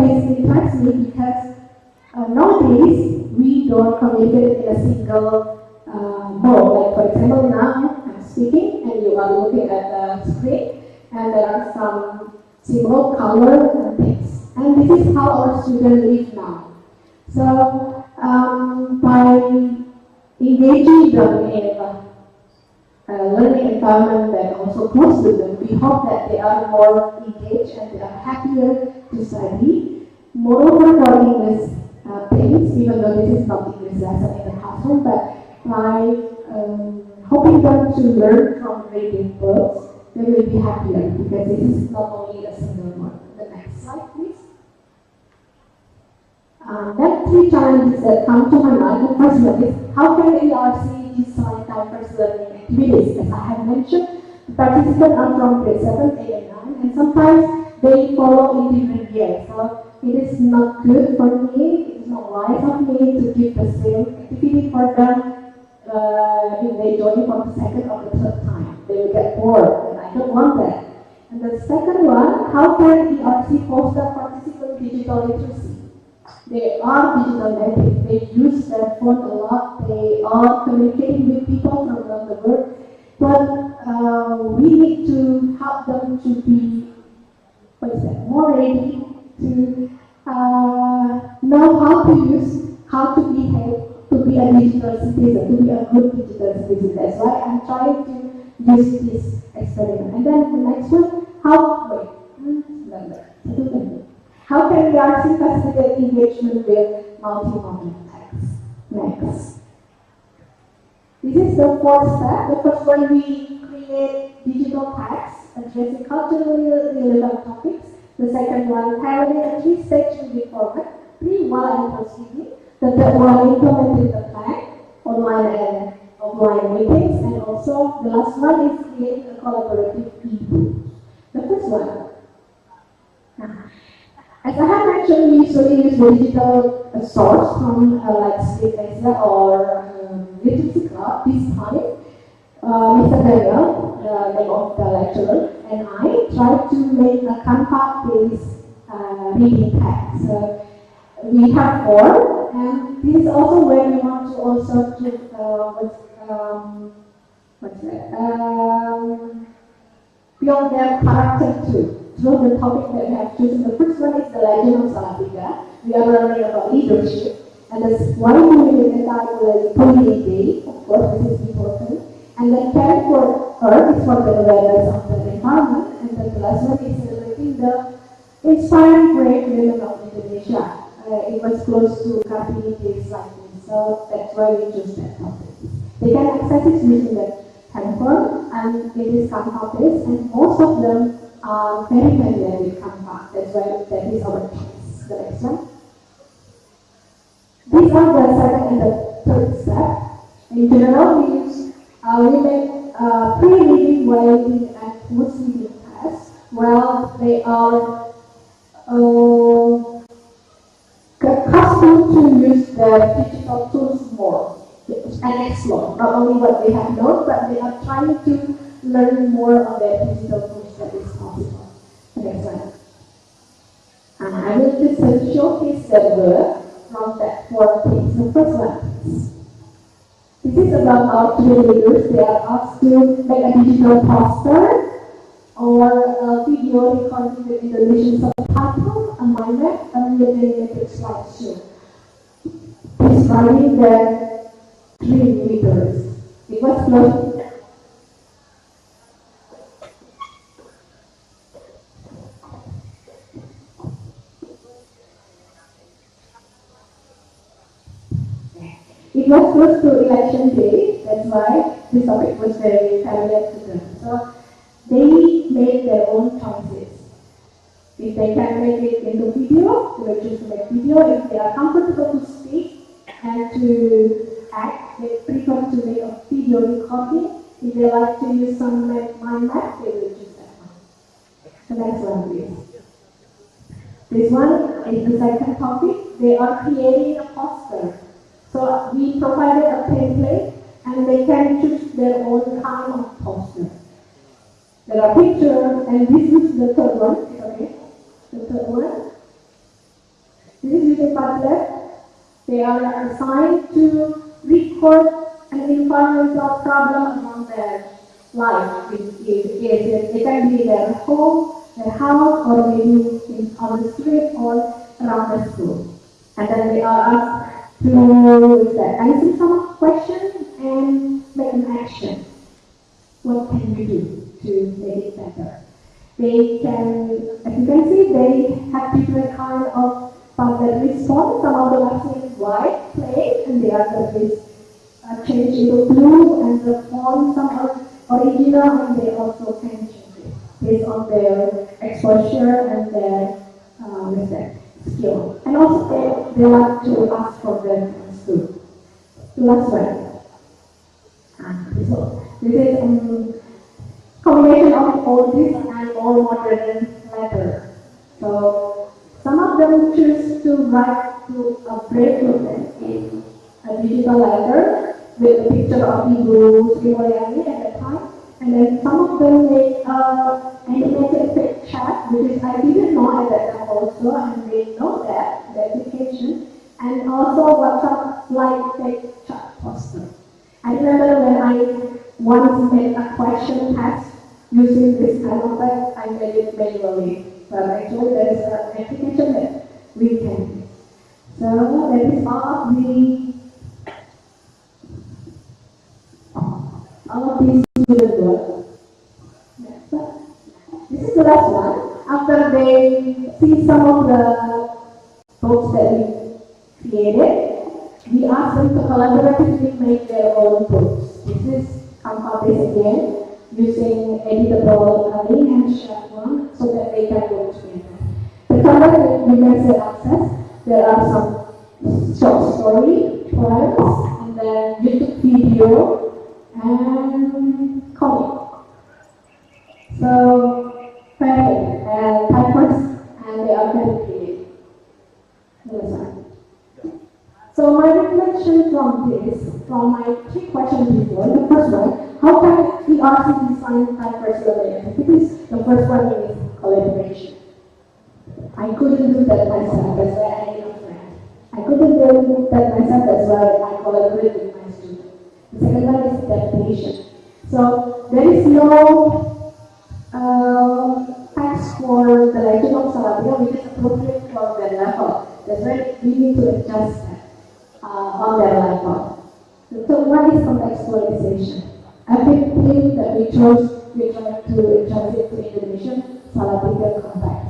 this interests me, because nowadays we don't communicate in a single mode. Like for example, now I'm speaking and you are looking at the screen, and there are some symbol, color, and text. And this is how our students live now. So by engaging them in a learning environment that also close to them, we hope that they are more engaged and they are happier to study. Moreover, for English things, even though this is not English lesson in the classroom, but by hoping them to learn from reading books, they will be happier because this is not only a single one. The next slide, please. There are 3 challenges that come to my mind. The first one is, how can ERC design diverse learning activities? As I have mentioned, the participants are from grade 7, 8, and 9, and sometimes they follow in different years. So it is not good for me, it is not wise of me to give the same activity for them if they join it for the second or the third time. They will get bored, and I don't want that. And the second one, how can ERC foster participant digital literacy? They are digital native. They use their phone a lot. They are communicating with people from around the world. But ready to know how to use, how to behave, to be a digital citizen, to be a good digital citizen. That's why I'm trying to use this experiment. And then the next one, how can VRC facilitate engagement with multimodal text? Next. This is the fourth step. The first one, we create digital text addressing culturally relevant topics. The second one, having a three-stage review format, pre, while, and post-review. The third one, implementing the plan, online and offline meetings. And also, the last one is creating a collaborative e-book. The first one. As I have mentioned, we usually use the digital source from like Sleep Asia or Literacy Club. This time, Mr. Daniel, the name of the lecturer, and I tried to make a Canva-based reading text. We have four, and this is also where we want to also build their character too. Through the topic that we have chosen, the first one is the legend of Salatiga. We are learning about leadership, and there's one thing we can title Polling Day. Of course, this is important. And then caring for Earth is for the awareness of the environment, and then the last one is celebrating the inspiring great women of Indonesia. It was close to Kartini days like this, so that's why we chose that topic. They can access it using the handphone, and it is Canva-based, and most of them are very familiar with Canva. That's why that is our choice. The next one. These are the second and the third step. In general, we make pre-reading, while reading, and post-reading tests. Well, they are accustomed to use the digital tools more and explore not only what they have known, but they are trying to learn more on the digital tools that is possible. The next one. I will just showcase the work from that four things. The first one. This is about our three leaders. They are asked to make a digital poster or a video recording with Indonesian subtitles, a mind map, and a animated slideshow. Describing the three leaders. It was close. It was close to election day, that's why this topic was very familiar to them. So they made their own choices. If they can make it into video, they will choose to make video. If they are comfortable to speak and to act, they prefer to make a video recording. If they like to use some mind map, they will choose that one. The next one, please. This one is the second topic. They are creating a poster. So we provided a template, and they can choose their own kind of poster. There are pictures, and this is the third one. Okay, the third one. This is using Padlet. They are assigned to record an environmental problem around their life. It can be their home, their house, or maybe on the street or around the school. And then they are asked to answer some questions and make an action. What can you do to make it better? They can, as you can see, they have different kind of Padlet response. Some of the lessons is white, plain, and the other is changed into blue, and the font some are original, and they also can change it based on their exposure and their skill. And also they like to ask for their friends too. The last one. This is combination of all this and all modern letter. So some of them choose to write to a brave woman in a digital letter with a picture of Ibu Sri Mulyani at that time. And then some of them make animated fake chat, which I didn't know at that time also, and they know that, the application. And also WhatsApp like fake chat poster. I remember when I once made a question test using this kind of thing, I made it manually. But actually there is an application that we can. So that is all of these student work. This is the last one. After they see some of the books that we created, we ask them to collaboratively make their own books. This is unpublished again, using editable link and share one so that they can work together. The cover that you can see access, there are some short story, poems, and then YouTube video, and comic. So, perfect, typers, and they are very creative. So my reflection from this, from my 3 questions before, the first one, how can ERC design typers activities? The first one is collaboration. I couldn't do that myself, that's why I need a friend. I couldn't do that myself, that's why I collaborate with my students. The second one is adaptation. So there is no text for the legend of Selatan which is appropriate for their level. That's why we need to adjust that on their level. So what is contextualization? Everything that we chose, we try to translate to Indonesian Salatiga context.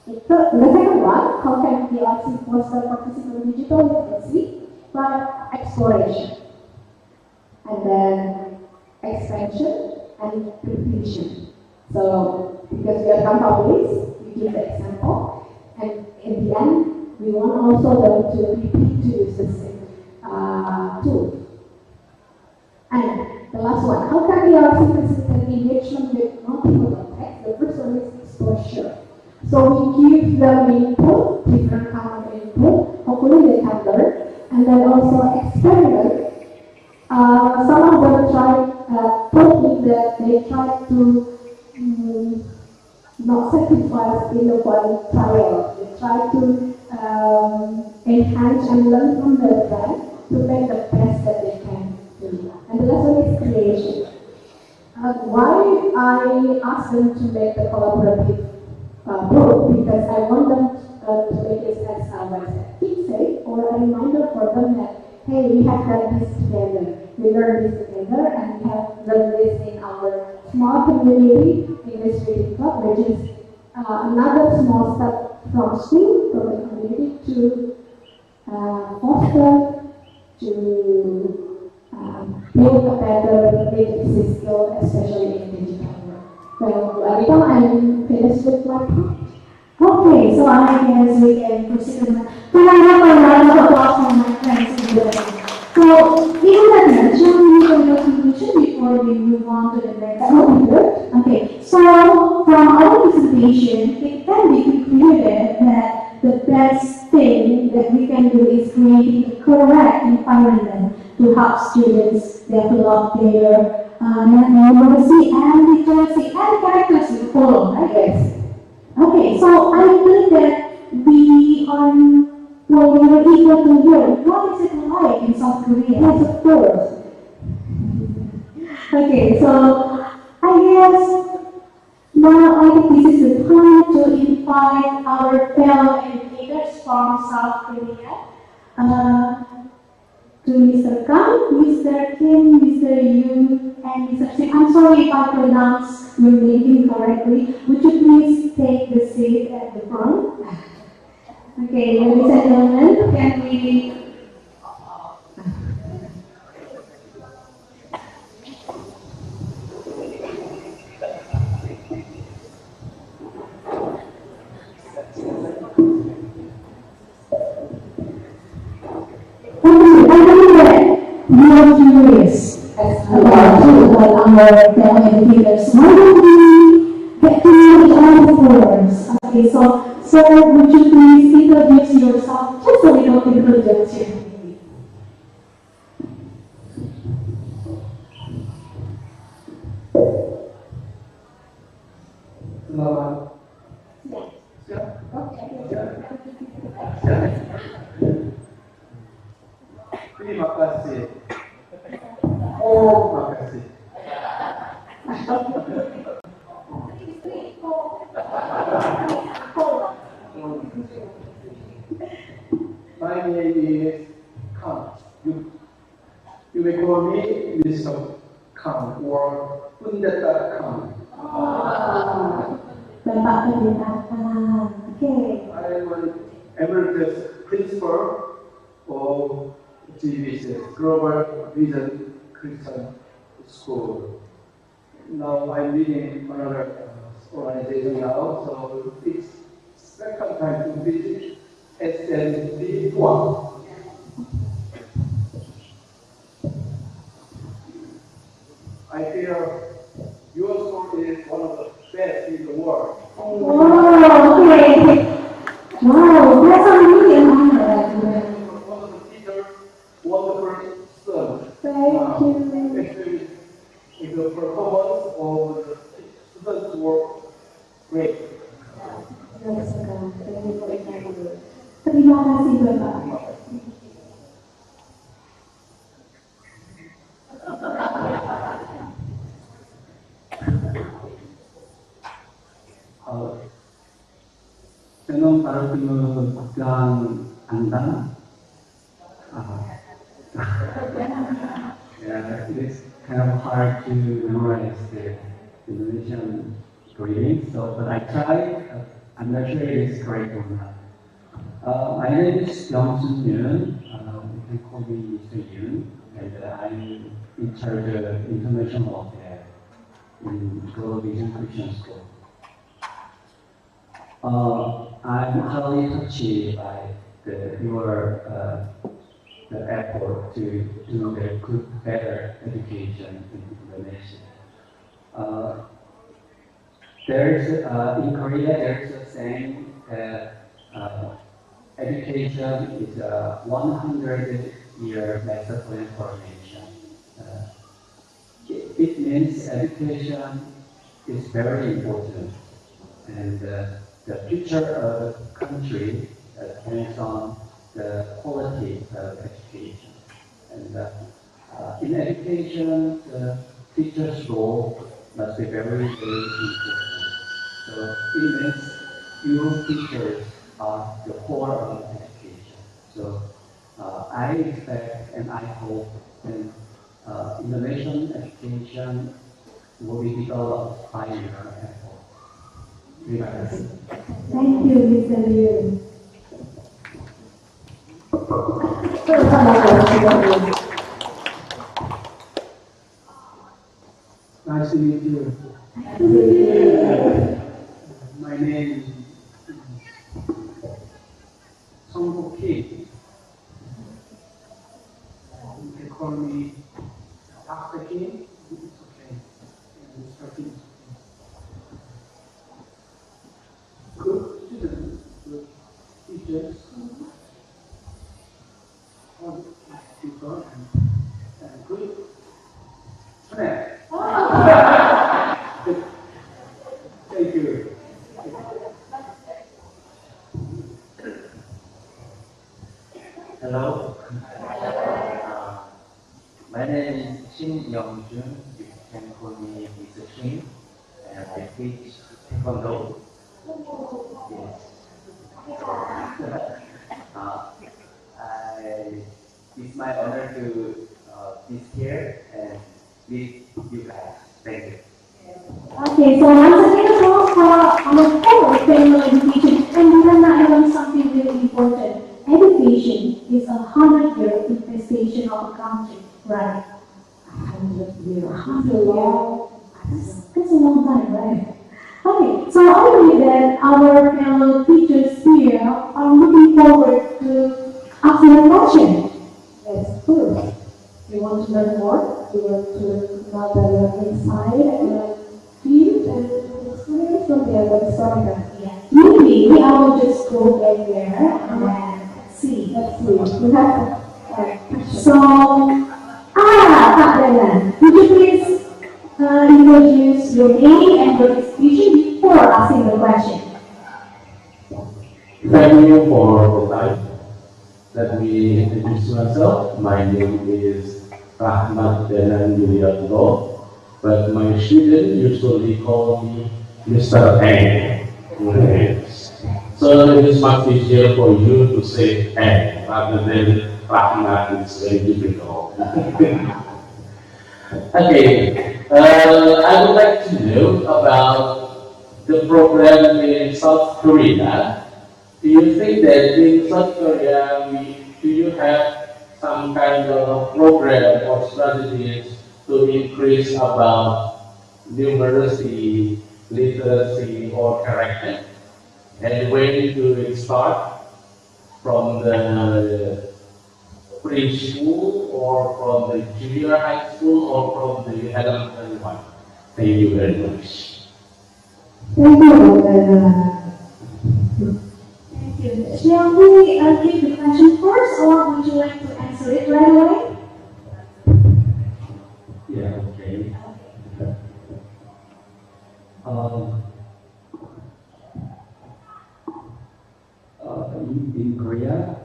The second one, how can the arts foster participant digital literacy? By exploration, and then expansion and repetition. So, because we are companies, we give the example, and in the end, we want also them to repeat to use the same tool. And the last one, how can we also facilitate engagement with multiple contexts? The first one is exposure. So we give them input, different kind of input, hopefully they can learn, and then also experiment. Some of them told me that they try to not sacrifice in the one trial. They try to enhance and learn from their friends to make the best that they can do. And the last one is creation. Why I asked them to make the collaborative book? Because I want them to make it as a keepsake or a reminder for them that, hey, we have done this together. We learned this together, and we have learned this in our small community, in this reading club, which is another small step from school, from the community, to foster, to build a better literacy skill, especially in digital world. Well, I'm finished with my part. Okay, so I guess we can proceed. Can I have a round of applause from my friends in the room? So, in that mention, we will make a conclusion before we move on to the next topic. Okay, so from our presentation, it can be concluded that the best thing that we can do is creating the correct environment to help students develop their numeracy and literacy and characters to follow, I guess. Okay, so I think that we were eager to hear what is it like in South Korea. Yes, of course. Okay, so I guess now I think this is the time to invite our fellow educators from South Korea to Mr. Kang, Mr. Kim, Mr. Yoon, and Mr. Sim. I'm sorry if I pronounce your name incorrectly. Would you please take the seat at the front? Okay, ladies and gentlemen, can we... You are curious about our fellow educators. Why don't we get to know each other first? Okay, so would you please introduce yourself? Just a little introduction. Selamat. Terima kasih. Oh, makasih. or Pendeta. Bapak Pendeta. Okay. I am an emeritus principal of GVC, Global Vision Christian School. Now I'm leading another organization now, so it's second time to visit SND1. I feel your school is one of the best in the world. Wow, okay. Wow, that's a really honor. One of the teachers, wonderful students. Thank you. Actually, the performance of the students were great. Terima kasih Bapak. Memang para pemegang antara, yeah, it is kind of hard to memorize the Indonesian greeting. So, but I tried. I'm not sure it is correct or not. My name is Young Yoon. You can call me Mr. Yoon, and I'm in charge of information welfare in Global Vision Christian School. I'm highly touched by your effort to do a good, better education in Indonesia. In Korea, there's a saying that education is a 100-year master plan for a nation. It means education is very important, and the future of the country depends on the quality of education. And in education, the teacher's role must be very, very important. So it means you teachers are the core of education. So I expect and I hope that Indonesian education will be developed by your effort. Terima kasih. Thank you, Mr. Liu. Nice to meet you. My name is Song Kim. You can call me Dr. Kim. It's okay. Mr. Kim. Good students, good teachers, good people, and good friends. Thank you. Hello. My name is Shin Young-jun. You can call me Mr. Shin. And I teach Taekwondo. Yes. It's my honor to be here and meet you guys. Thank you. Okay, so once again, our core family education, and remember, I learned something really important. Education is 100-year infestation of a country, right? 100 years. 100 years. That's a long time, right? Okay, so I believe that our fellow teachers here are looking forward to asking a question. That's true. You want to learn more? You want to know the inside and field and experience from the other historical. Yeah. Maybe I will just go back there and see. Let's see. You have so, Kak Dana, would you please introduce your name and your institution before asking the question? Thank you for the time. Let me introduce myself. My name is Rahmat Denan Yulianto, but my students usually call me Mr. N. So it is much easier for you to say N rather than Rahmat. It's very difficult. Okay. I would like to know about the program in South Korea. Do you think that in South Korea, do you have some kind of program or strategies to increase about numeracy, literacy, or character? And when do it start? From the preschool, or from the junior high school, or from the elementary one? Thank you very much. Thank you. Thank you. Shall we give the question first, or would you like to answer it right away? Yeah, okay. In Korea,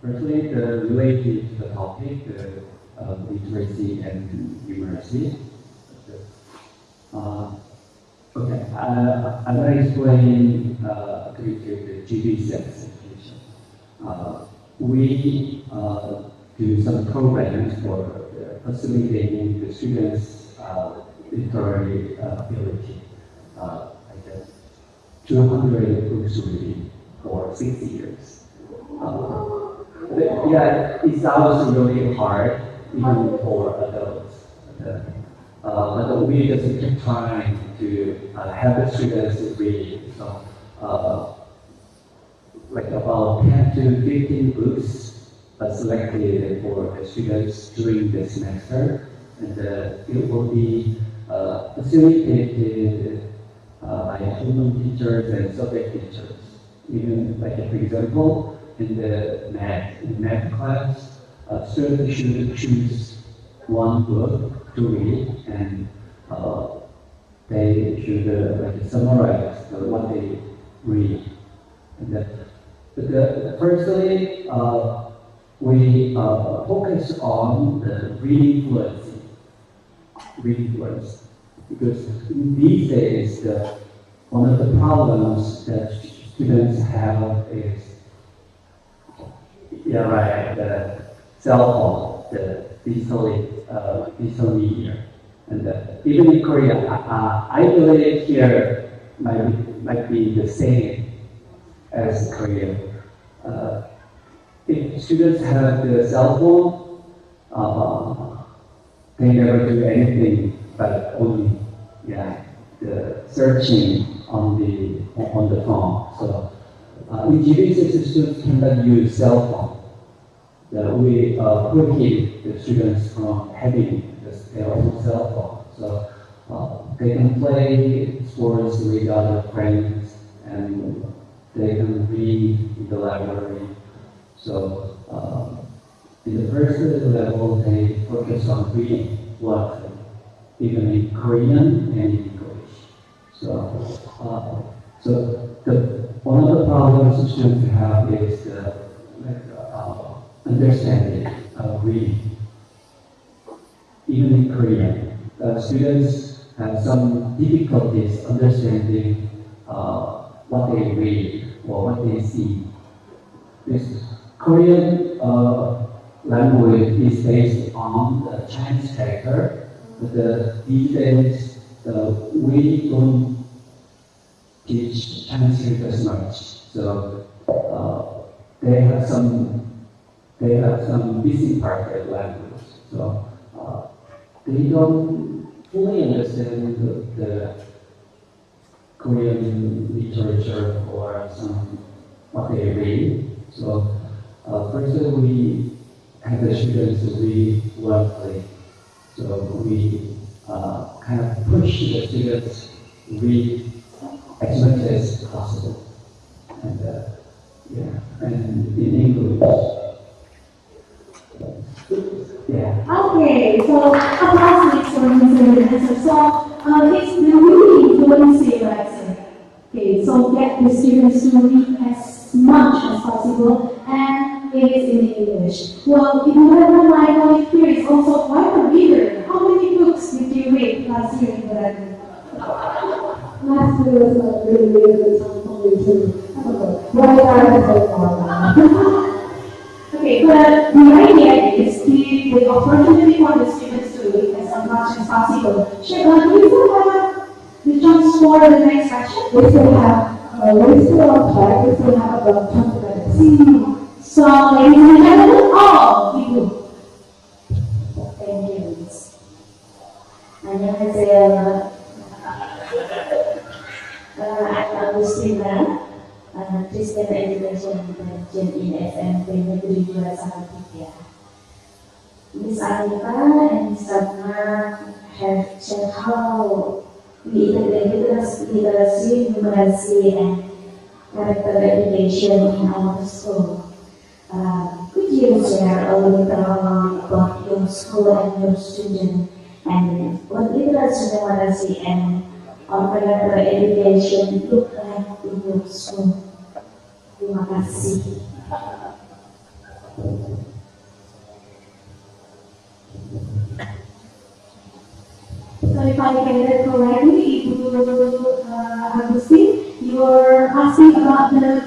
firstly, related to the topic, literacy and numeracy. Okay, I'm going to explain to the GBC education. We do some programs for facilitating the students' literary ability. Like 200 books reading for 6 years. Yeah, it sounds really hard, even for adults. But we just keep trying to help the students read. So, like about 10 to 15 books selected for the students during the semester, and it will be facilitated by human teachers and subject teachers. Even like for example, in the math class, students should choose one book to read, and they should like summarize what they read. And firstly, we focus on the reading fluency. Because these days, one of the problems that students have is, the cell phone, the digital media. And even in Korea, I believe here might be the same as Korea. If students have the cell phone, they never do anything but only the searching on the phone. So in GBC, students cannot use cell phone. We prohibit the students from having their own cell phone. So they can play sports with other friends, and they can read in the library. So in the first level, they focus on reading fluently, even in Korean and in English. So one of the problems students have is understanding reading. Even in Korean, students have some difficulties understanding what they read or what they see. This Korean language is based on the Chinese character, but these days we don't teach Chinese characters much. So they have some missing part of the language. So they don't fully understand the Korean literature or what they read. So first we have the students read fluently. So we kind of push the students to read as much as possible. And and in English. Yeah. Okay, so applause next for Mr. answer. So it's the reading fluency, right, sir? Okay, so get the students to read as much as possible, and it is in English. Well, if you ever my colleague here is also quite a reader. How many books did you read last year in Brazil? Last year was a really good time for me too. Why are you so far? Okay, but the idea is the opportunity for the students to much as possible. Sure, do we still have the chance for the next question? We still have, we still on track, we still have about 20 minutes. So, ladies and gentlemen, all people. Thank you, Miss. 안녕하세요. I'm Agustina, Kristen Education Internship in SMP Negeri 2 Salatiga. Miss Anita and Miss Ratna have shared how we integrate literacy, numeracy, and character education in our school. Could you share a little about your school and your students, and what literacy, numeracy, and character education look like in your school? Terima kasih. So if I get it correctly, Agustin, you are asking about the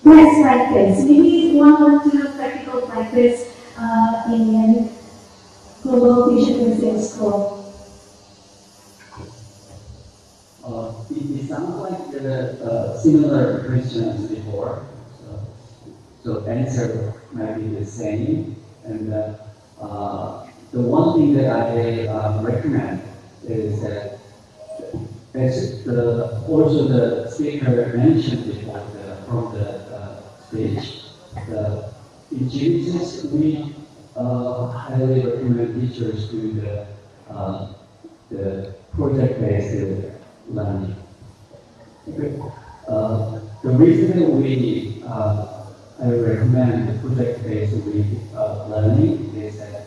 best practice. Maybe one or two practical practice in global vision within school. It sounds like the similar questions before, so answer might be the same. And the one thing that I recommend is that, as also the speaker mentioned before from the stage, in GVCs we highly recommend teachers do the project-based learning. The reason that I recommend the project-based learning is that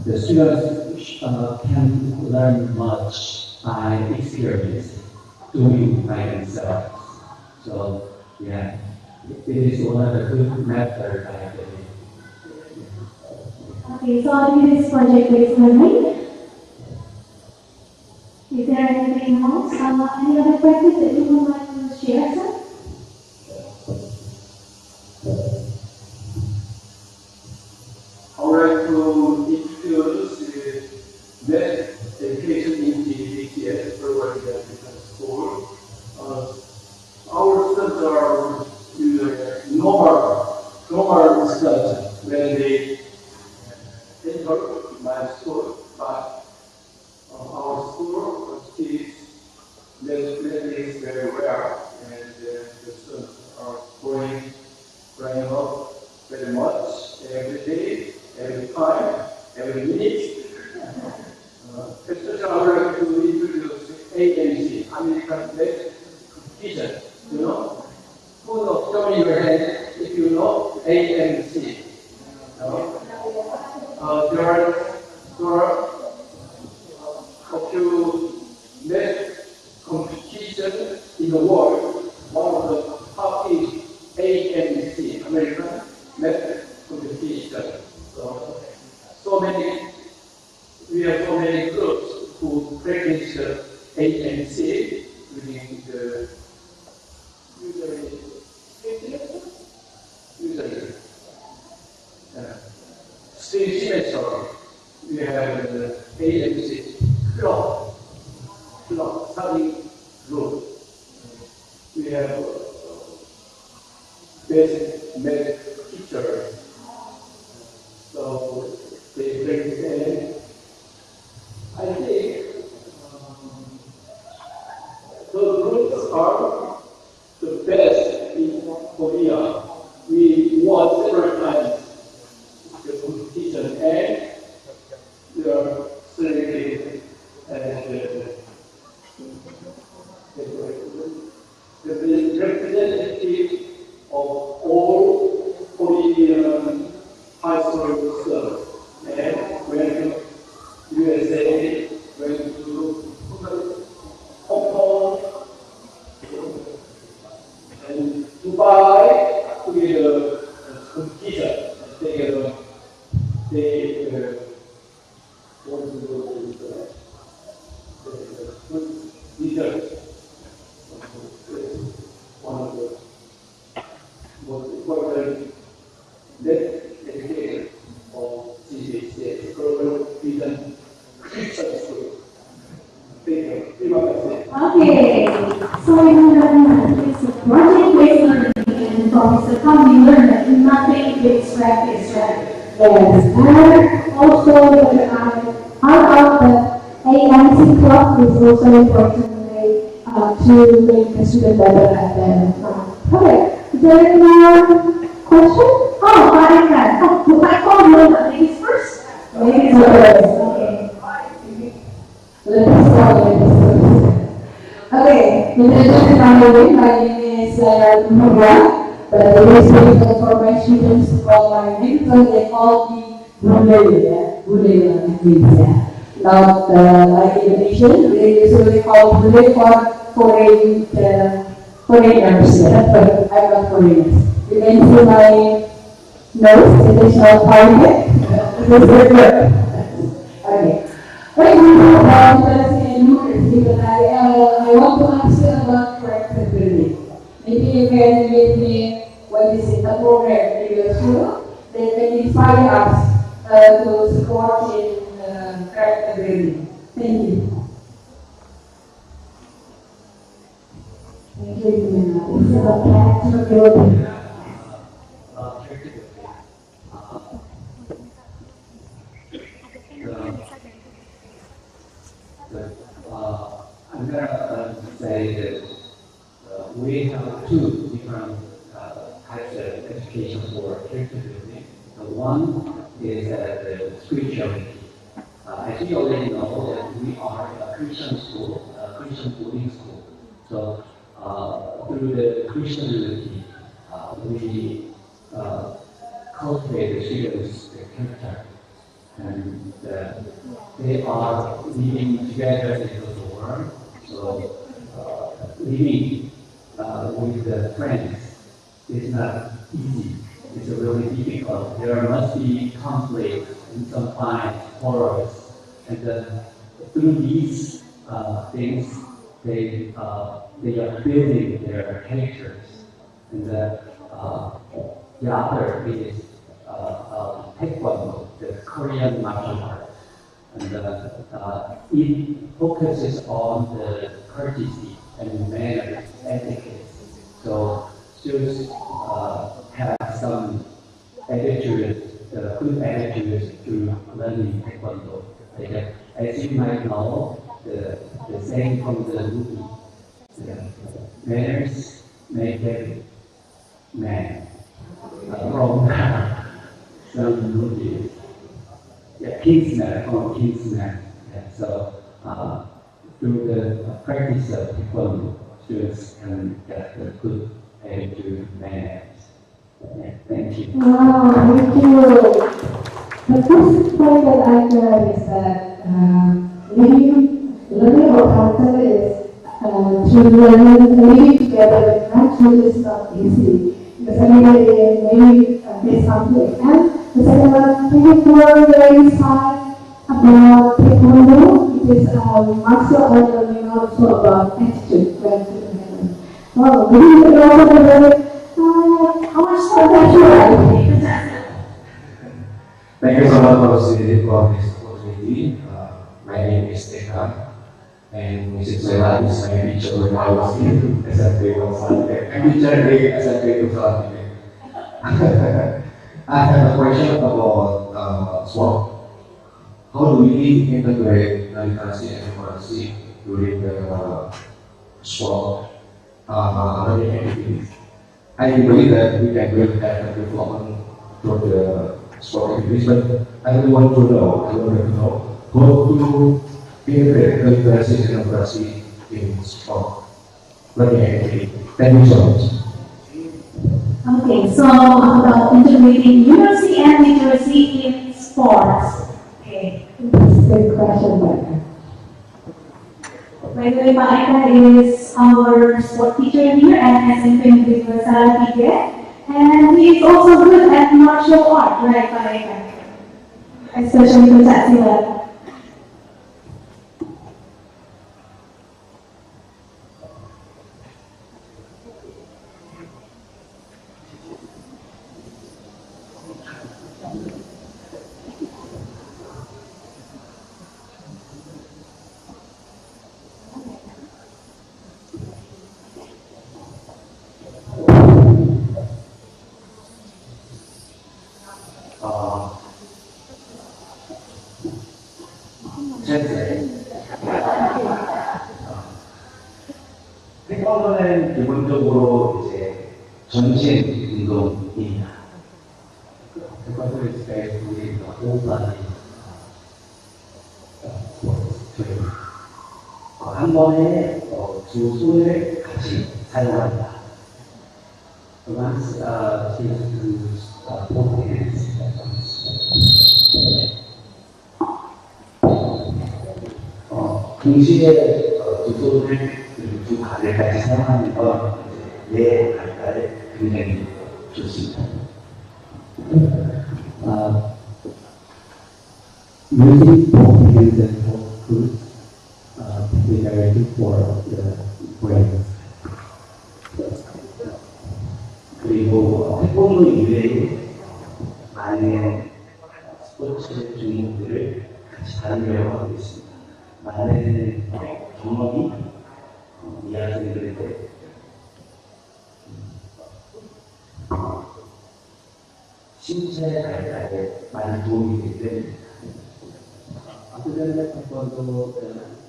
the students can learn much by experience, doing by themselves. So yeah, it is one of the good methods I believe. Okay, so this is project-based learning. Is there anything else? Any other practice that you would like to share, sir? I would like to introduce the education in the KGS provided at the school. Our students are normal students when they enter my school, but our school teaches mathematics very well, and the students are growing up very much every day, every time, every minute. Especially I would like to introduce AMC, American Math Competition. You know? Who knows? Show me your hand if you know AMC. There are a few math competitions in the world. One of the top is AMC, American Math Competition. We have so many groups who practice AMC within the same semester. We have the AMC club study group. We have basic math teachers. So they practice. I think the groups are the best in Korea. We won several times the competition, and they are selected as the representative of all Korean high school students. And when USA went to Hong Kong and Dubai to get a competition, they want to go to the good leaders. One of the most important educators of CCC, global vision Okay, so it's a project-based learning, and from Mr. Khan we learned that nothing beats practice, right? Yes, and also how about the ANC club is also important way to make the student better at the Okay, is there any more question? Oh, fine. Oh, I call you ladies first. Ladies first. Okay. Let's start ladies first. Okay, introduction number 1, my name is Murra, but it is difficult for my students to call my name because they call me Bude, Bude means, yeah. Not like Indonesian, they usually call Bude for foreigners, yeah, but I'm not foreigners. You can see my nose, it is not private, it is regular. Okay. Right now, because I want to ask you about character building. Maybe you can give me what is it, a program in your school that can inspire us to support in character building. Thank you. Thank you, Yumina. It's about character building. I'm going to say that we have two different types of education for character building. One is the spirituality. As you already know, that we are a Christian school, a Christian boarding school. So through the Christianity, we cultivate the students' character. And they are living together in the world. So living with the friends is not easy. It's really difficult. There must be conflict and sometimes quarrels. And through these things, they are building their characters. And the other is Taekwondo, the Korean martial art. And it focuses on the courtesy and manners, etiquette. So students have some attitude, good attitudes to learning Taekwondo. Like, as you might know, the saying from the movie, manners make every man. From some movies. Yeah, Kingsman, from Kingsman. Yeah, so through the practice of Taekwondo, students can get a good attitude, manners. Yeah, thank you. Wow, thank you. The first point that I learned is that learning about character is to living together with friends is not easy. Because anyway, maybe there's conflict. And the second one, can you more very insight about Taekwondo? It is martial art learning also about attitude. Wow, this is also very how much professional. Thank you so much for this opportunity. My name is Kegiatan, and Mrs. Selatan is my teacher when I was in SMP Selatan. I'm teacher in SMP Selatan. I have a question about SWOT. How do we integrate navigasi and informasi during the SWOT learning activities? I believe that we can build that development through the SWOT activities, but I really want to know how to integrate navigasi and informasi in SWOT learning activities. Thank you so much. Okay, so about integrating numeracy and literacy in sports. Okay. Good question, Becca. By the way, Pak Eka is our sport teacher here at SMP Negeri Selatan, and he is also good at martial art, right, Pak Eka? Especially pencak silat. translate. 태권도는 기본적으로 이제 전신 운동입니다. Taekwondo is basically the whole body sports training. 한 번에 두 손을 같이 사용합니다. Once he uses both hands. 동시에 두 손을 그리고 두 발을 같이 사용하는 건 내 발달에 굉장히 좋습니다. Using both hands and both foot is very good for the brain. 그리고 태권도 이외에 많은 스포츠 종목들을 같이 다루려고 하고 있습니다. 많은 경험이 이 학생들한테 신체 발달에 많이 도움이 되기 때문에 Other than that, Taekwondo,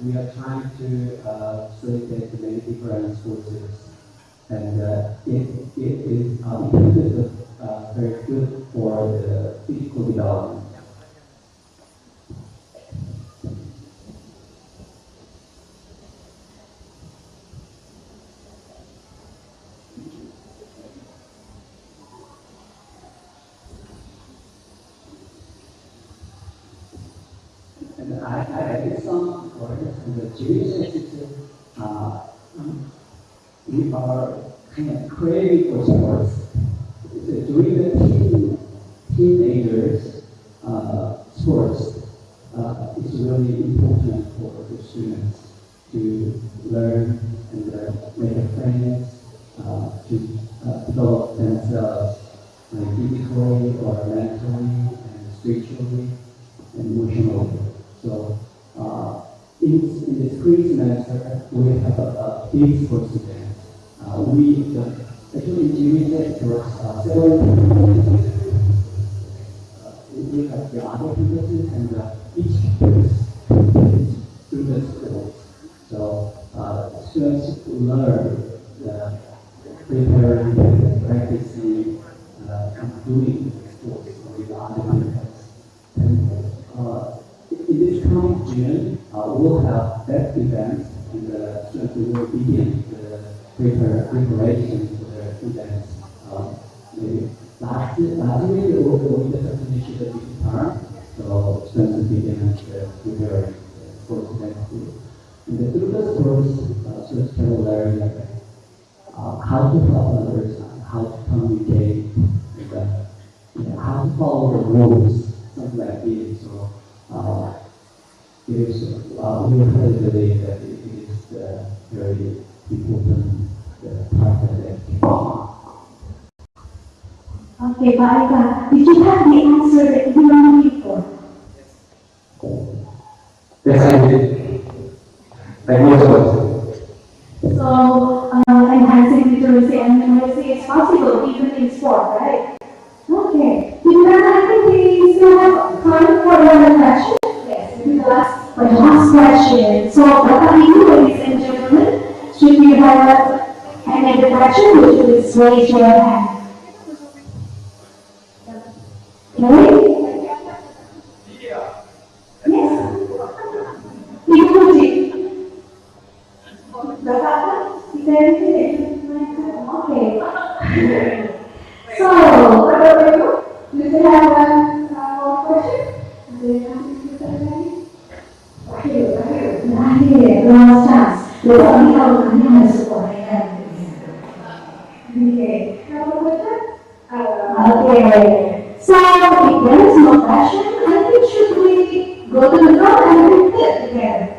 we are trying to facilitate many different sports, and it is very good for the physical development. And I added some words in the Jewish system. We are kind of craving for sports. During the teenagers, sports is really important for the students to learn and make friends, to develop themselves like physically or mentally and spiritually and emotionally. So in this pre-semester, we have a big sports event. Actually in Jewish there was several we have the other campus and each campus through the schools. So students learn preparing and practicing and doing sports with the other campus. And in this coming June, we'll have that event, and the students will begin the preparation for the event. Last week, we just finished the big term, so students began preparing for the next week. And through the sports, students can learn how to help others, how to communicate, and how to follow the rules, something like this. So, we really believe that it is very important part of that. Okay, Baika, did you have the answer that you were looking for? Yes, I did. Thank you so much. So, enhancing literacy and numeracy is possible even in sport, right? Okay. Because I think we still have time for another question. Yes, this is the last question. So, what are you, ladies and gentlemen? Should you have any other question, would you please raise your hand? Ready? Yes. Ikuti. Bapak, bisa okay. So, what about you? Do you have one more question? Do you have any question? Last chance. Besok ini kalau tanya harus sekolah. Okay. Have a question? Okay. So, if there is no question, I think should we go to the door and repeat together?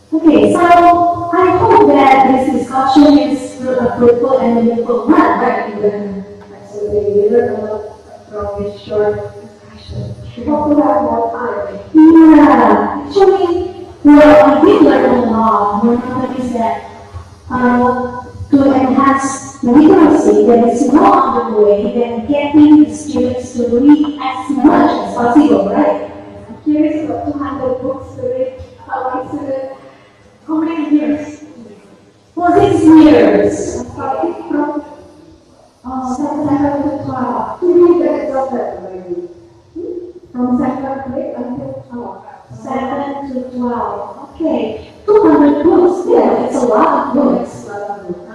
Okay, so I hope that this discussion is a fruitful and meaningful one, right? Absolutely, we learned a lot from this short discussion. We hope to have more time. Yeah, actually, well, I did learn a lot. One of them is that to enhance the literacy that is not on the way, then getting the students to read as much as possible, right? I'm curious about 200 books to read by student. How many years? For 6 years. Sorry, from 7 to 12. To read that chapter, maybe. From 7 grade until 12. 7 to 12. Okay. 200 books. Yeah, it's a lot of books.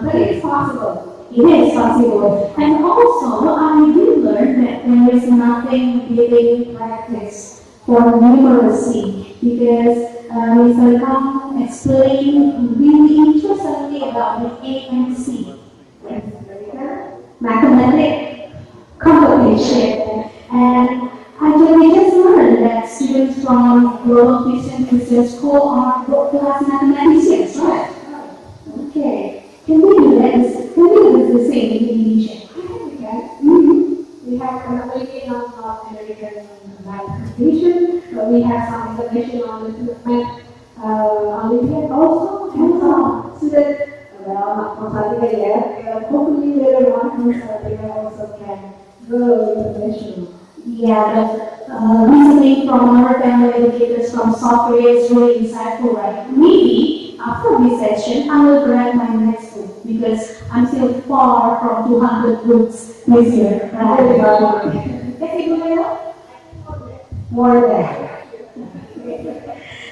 But it's possible. It is possible. And also, I did learn that there is nothing beating practice for numeracy because Mr. Kang explained really interestingly about the A and C. Mathematics, competition, and actually we just learned that students from Global Christian School are world-class mathematicians, right? Okay. Can we do that? Can we do the same in Indonesia? I think we can. We have an American North American math competition, but we have some international math Olympiad also, and some students, well, not consulting yet, hopefully later on, they also can go international. Yeah, but listening from our family educators from South Korea is really insightful, right? Maybe after this session, I will grab my next book because I'm still far from 200 books this year. More than.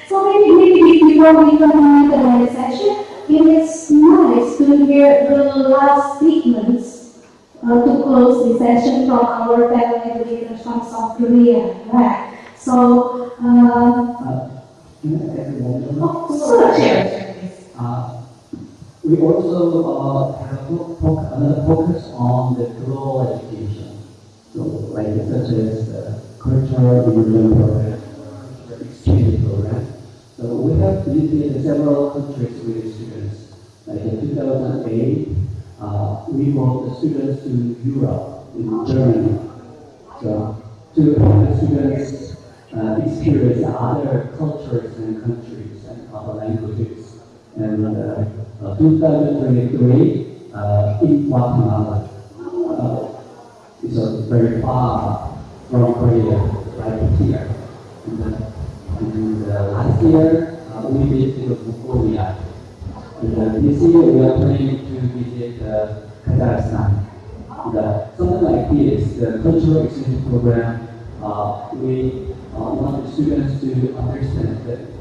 So maybe before we continue the next session, it is nice to hear the last statements to close the session from our family educators from South Korea. Right. So, we also have another focus on the global education. So, like such as cultural immersion program, cultural exchange program. So we have visited several countries with the students. Like in 2008, we brought the students to Europe, in Germany. So to help the students experience other cultures and countries and other languages. And 2023 in Guatemala, it's very far from Korea, right here. And last year we visited Mongolia. And this year we are planning to visit Kazakhstan. Something like this, the cultural exchange program, we want the students to understand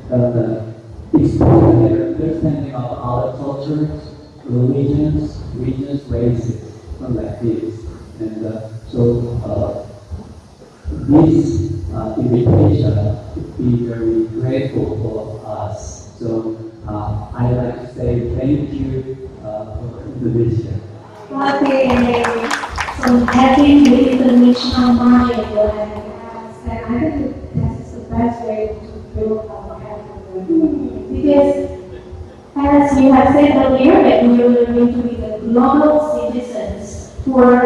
the expand their understanding of other cultures, religions, races, something like this. And so this invitation would be very grateful for us. So I'd like to say thank you for the invitation. okay. So having the international mind, and I think that is the best way to build our family. Because as you have said earlier, that we are going to be the global citizens who are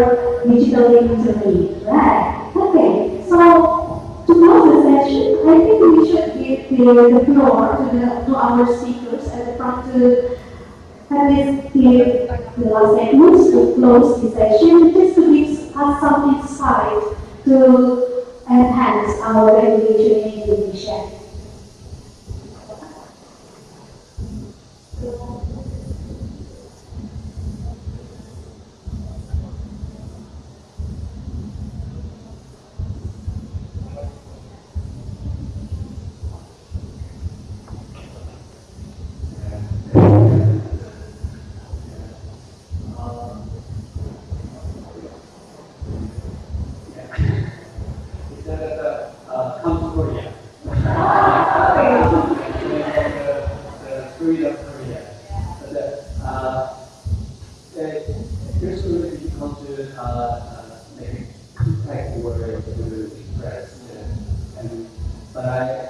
digitally literate, right? Okay, so to close the session, I think we should give the floor to our speakers at the front to at least give the last segments to close the session, just to give us some insight to enhance our education in Indonesia. Come to Korea. The spirit of Korea. It's really difficult to make contact word to express. But I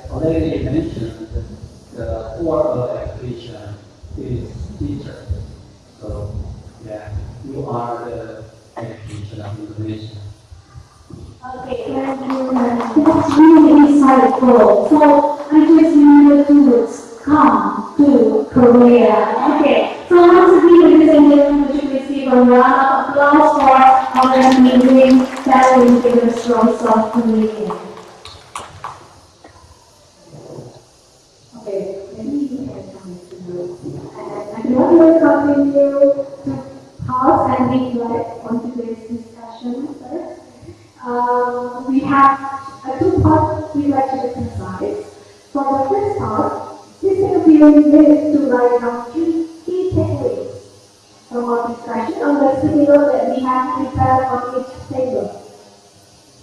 already mentioned that the core of education is teacher. So yeah, you are the education of Indonesia. Okay, thank you. That's really insightful. So I just need the words come to Korea. Okay, so once again, ladies and gentlemen, would you please give a round of applause for our amazing fellow educators from South Korea. Okay, maybe you can come to know. And I want to continue to pause and reflect on today's discussion first. We have a two-part reflection exercise. For the first part, please take a few minutes to write down three key takeaways from our discussion on the material that we have prepared on each table.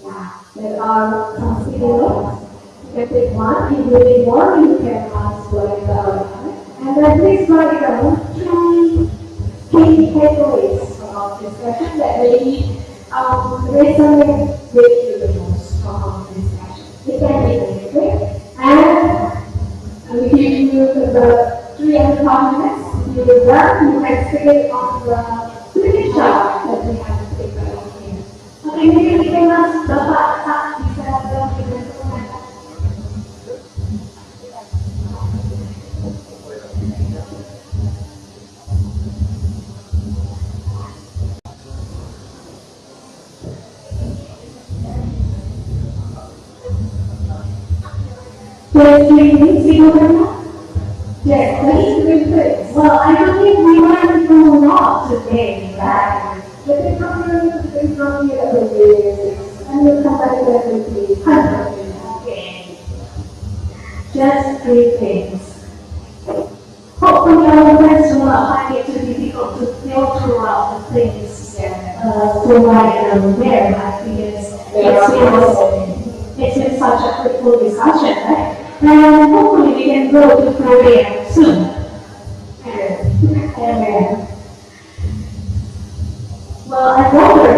Yeah, there are some materials. You can take one, if you need more, you can ask like the other one. And then please write down three key takeaways from our discussion that maybe resonate with you the most from our discussion. It can be anything. And we give you the 3.5 minutes. If you do that, you can stay on the picture that we have taken here. Okay, maybe we can ask Bapak Tak bisa berbicara. Yes, please, yes, please. Well, I don't think we learned from a lot today, right? Let me come here at the basics, and we'll come back to everything. Okay. Just three things. Hopefully our friends will not find it too difficult to filter out the things to write there, right? Because it's been such a fruitful discussion, right? And hopefully we can go to Korea soon. Amen. Well, I wonder,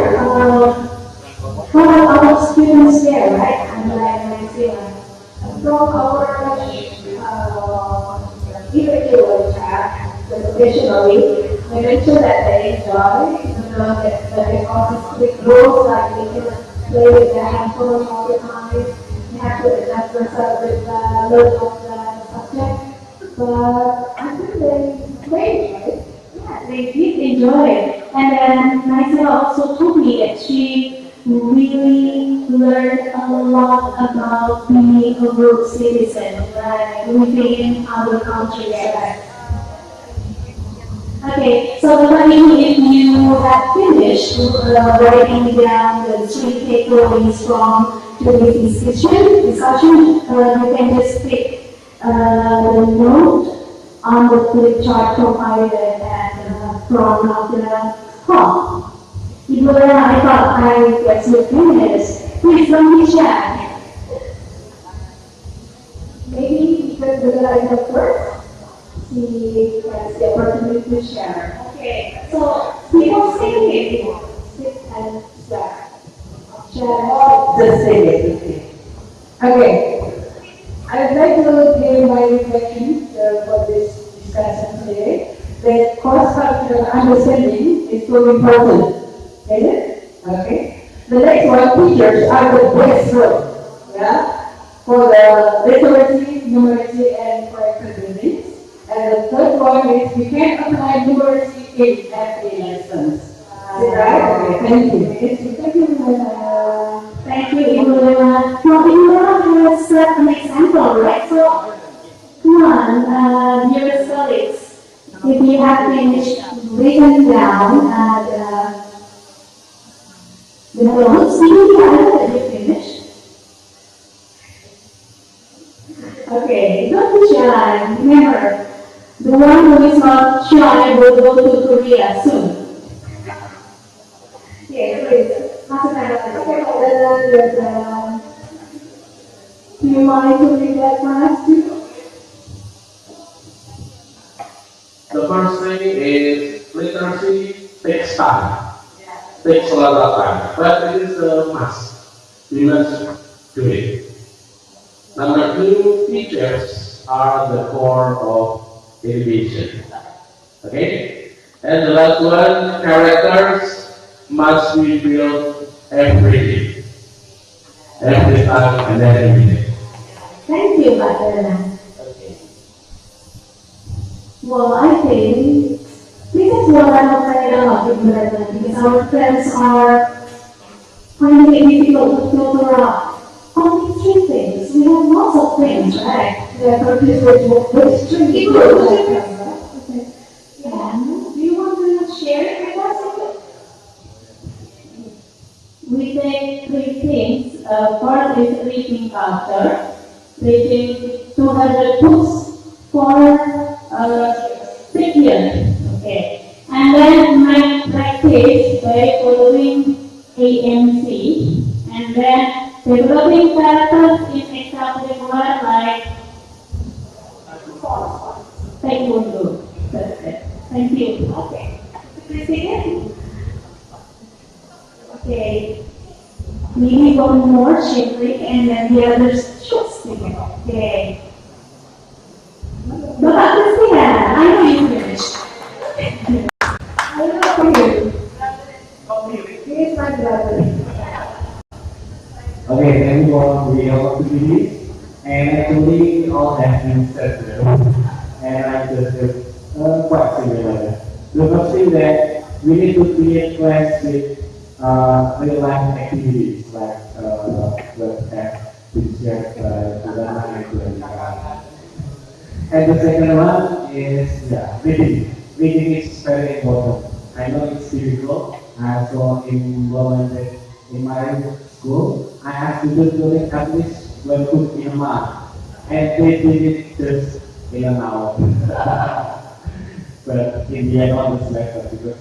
how about our students there, right? And like New Zealand. From our individual track, traditionally, they mentioned that they enjoy, that they artistic growth, like they can play with their handphone all the time. They have to adjust themselves with the load of the subject. But I think they enjoy it. Yeah, they did enjoy it. And then Naisa also told me that she really learned a lot about being a world citizen, right? Living in other countries, right? Okay, so if you have finished writing down the three takeaways from today's discussion, you can just pick the note on the flip chart provided at the front of the hall. If you I thought I get some minutes, please don't be shy. Maybe we can do that first. He has the opportunity to share. Okay, so people say it. Sit and share. Just say it. Okay. I'd like to give my reflection for this discussion today. That cross-cultural understanding is so important. Get it? Okay. The next one, teachers are the best one. Yeah. For the literacy, numeracy, and corrected readings. And the third one is we can apply numeracy in every lesson. Right? Okay, thank you. Thank you, Thank you, Ibu. Well, Ibu has set an example, right? So, come on, dear colleagues, if you have finished written down the notes, you know that you finished. Okay, don't be shy. Remember, the one who is not shy will go to Korea soon. Yeah, please. Do you mind to read that for us too? The first thing is literacy takes time, takes a lot of time, but it is a must. We must do it. Number two, teachers are the core of education. Okay? And the last one, characters must be built every day, every time and every day. Thank you, Pak Dana. Okay. Well, I think is what I'm afraid of in Lebanon, because our friends are finding it difficult to filter out only three things. We have lots of things, right? Yeah, but this was tricky. Do you want to share it with us? We take three things. First is reading culture, reading 200 books for 6 years. Okay. And then my practice by following AMC, and then developing characters in extracurricular like taekwondo. That's it. Thank you. Okay. Christine? Okay. Maybe one more shaping and then the others should stick it. Okay. Bapak Christina, I know you finished. I love you. He is my brother. Okay, thank you for the opportunity. And actually, all have been said there. And I just have quite similar. The first thing that we need to create class with real life activities like the app, which shared Selatan and Kegiatan. And the second one is reading. Reading is very important. I know it's difficult. I also implemented in my school. I asked students to read at least 1 book in a month, and they did it just in an hour. But in the end, all this lesson because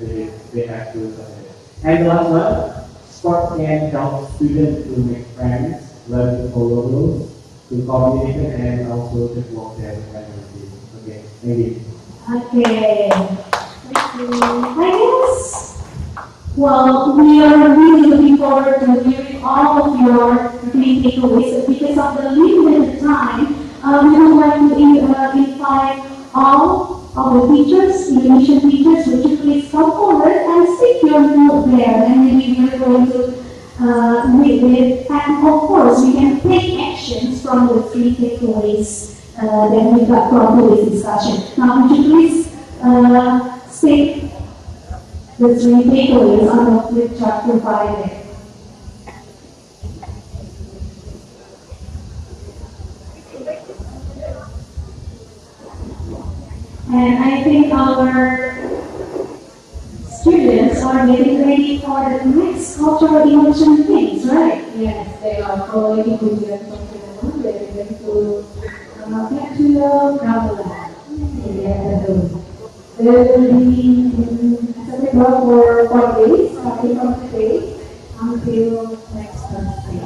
they have to submit. And the last one, sport can help students to make friends, learn to follow rules, to communicate, and also develop their personality. Okay, thank you. Okay. Thank you. I guess, well, we are really looking forward to hearing all of your three takeaways. Because of the limited time, we would like to invite all our teachers, Indonesian teachers, would you please come forward and stick your note there, and maybe we're going to read it. And of course, we can take actions from the three takeaways that we got from today's discussion. Now, would you please state the three takeaways on the flip chart provided? And I think our students are getting ready for the next cultural immersion things, right? Yes, they are following Kegiatan from they are going to get to the Gamelan. They will be in Selatan for 4 days, starting from today until next Thursday.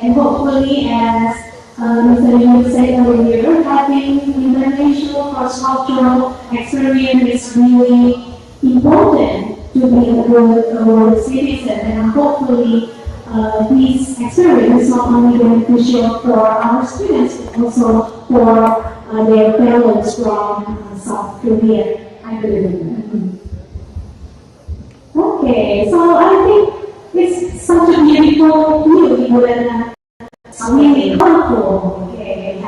And hopefully, as Mr. Yu said earlier, having international cross-cultural experience is really important to be a good citizen. And hopefully, this experience is not only beneficial for our students, but also for their fellows from South Korea. I believe in that. Okay, so I think it's such a beautiful view, and really colorful. Okay,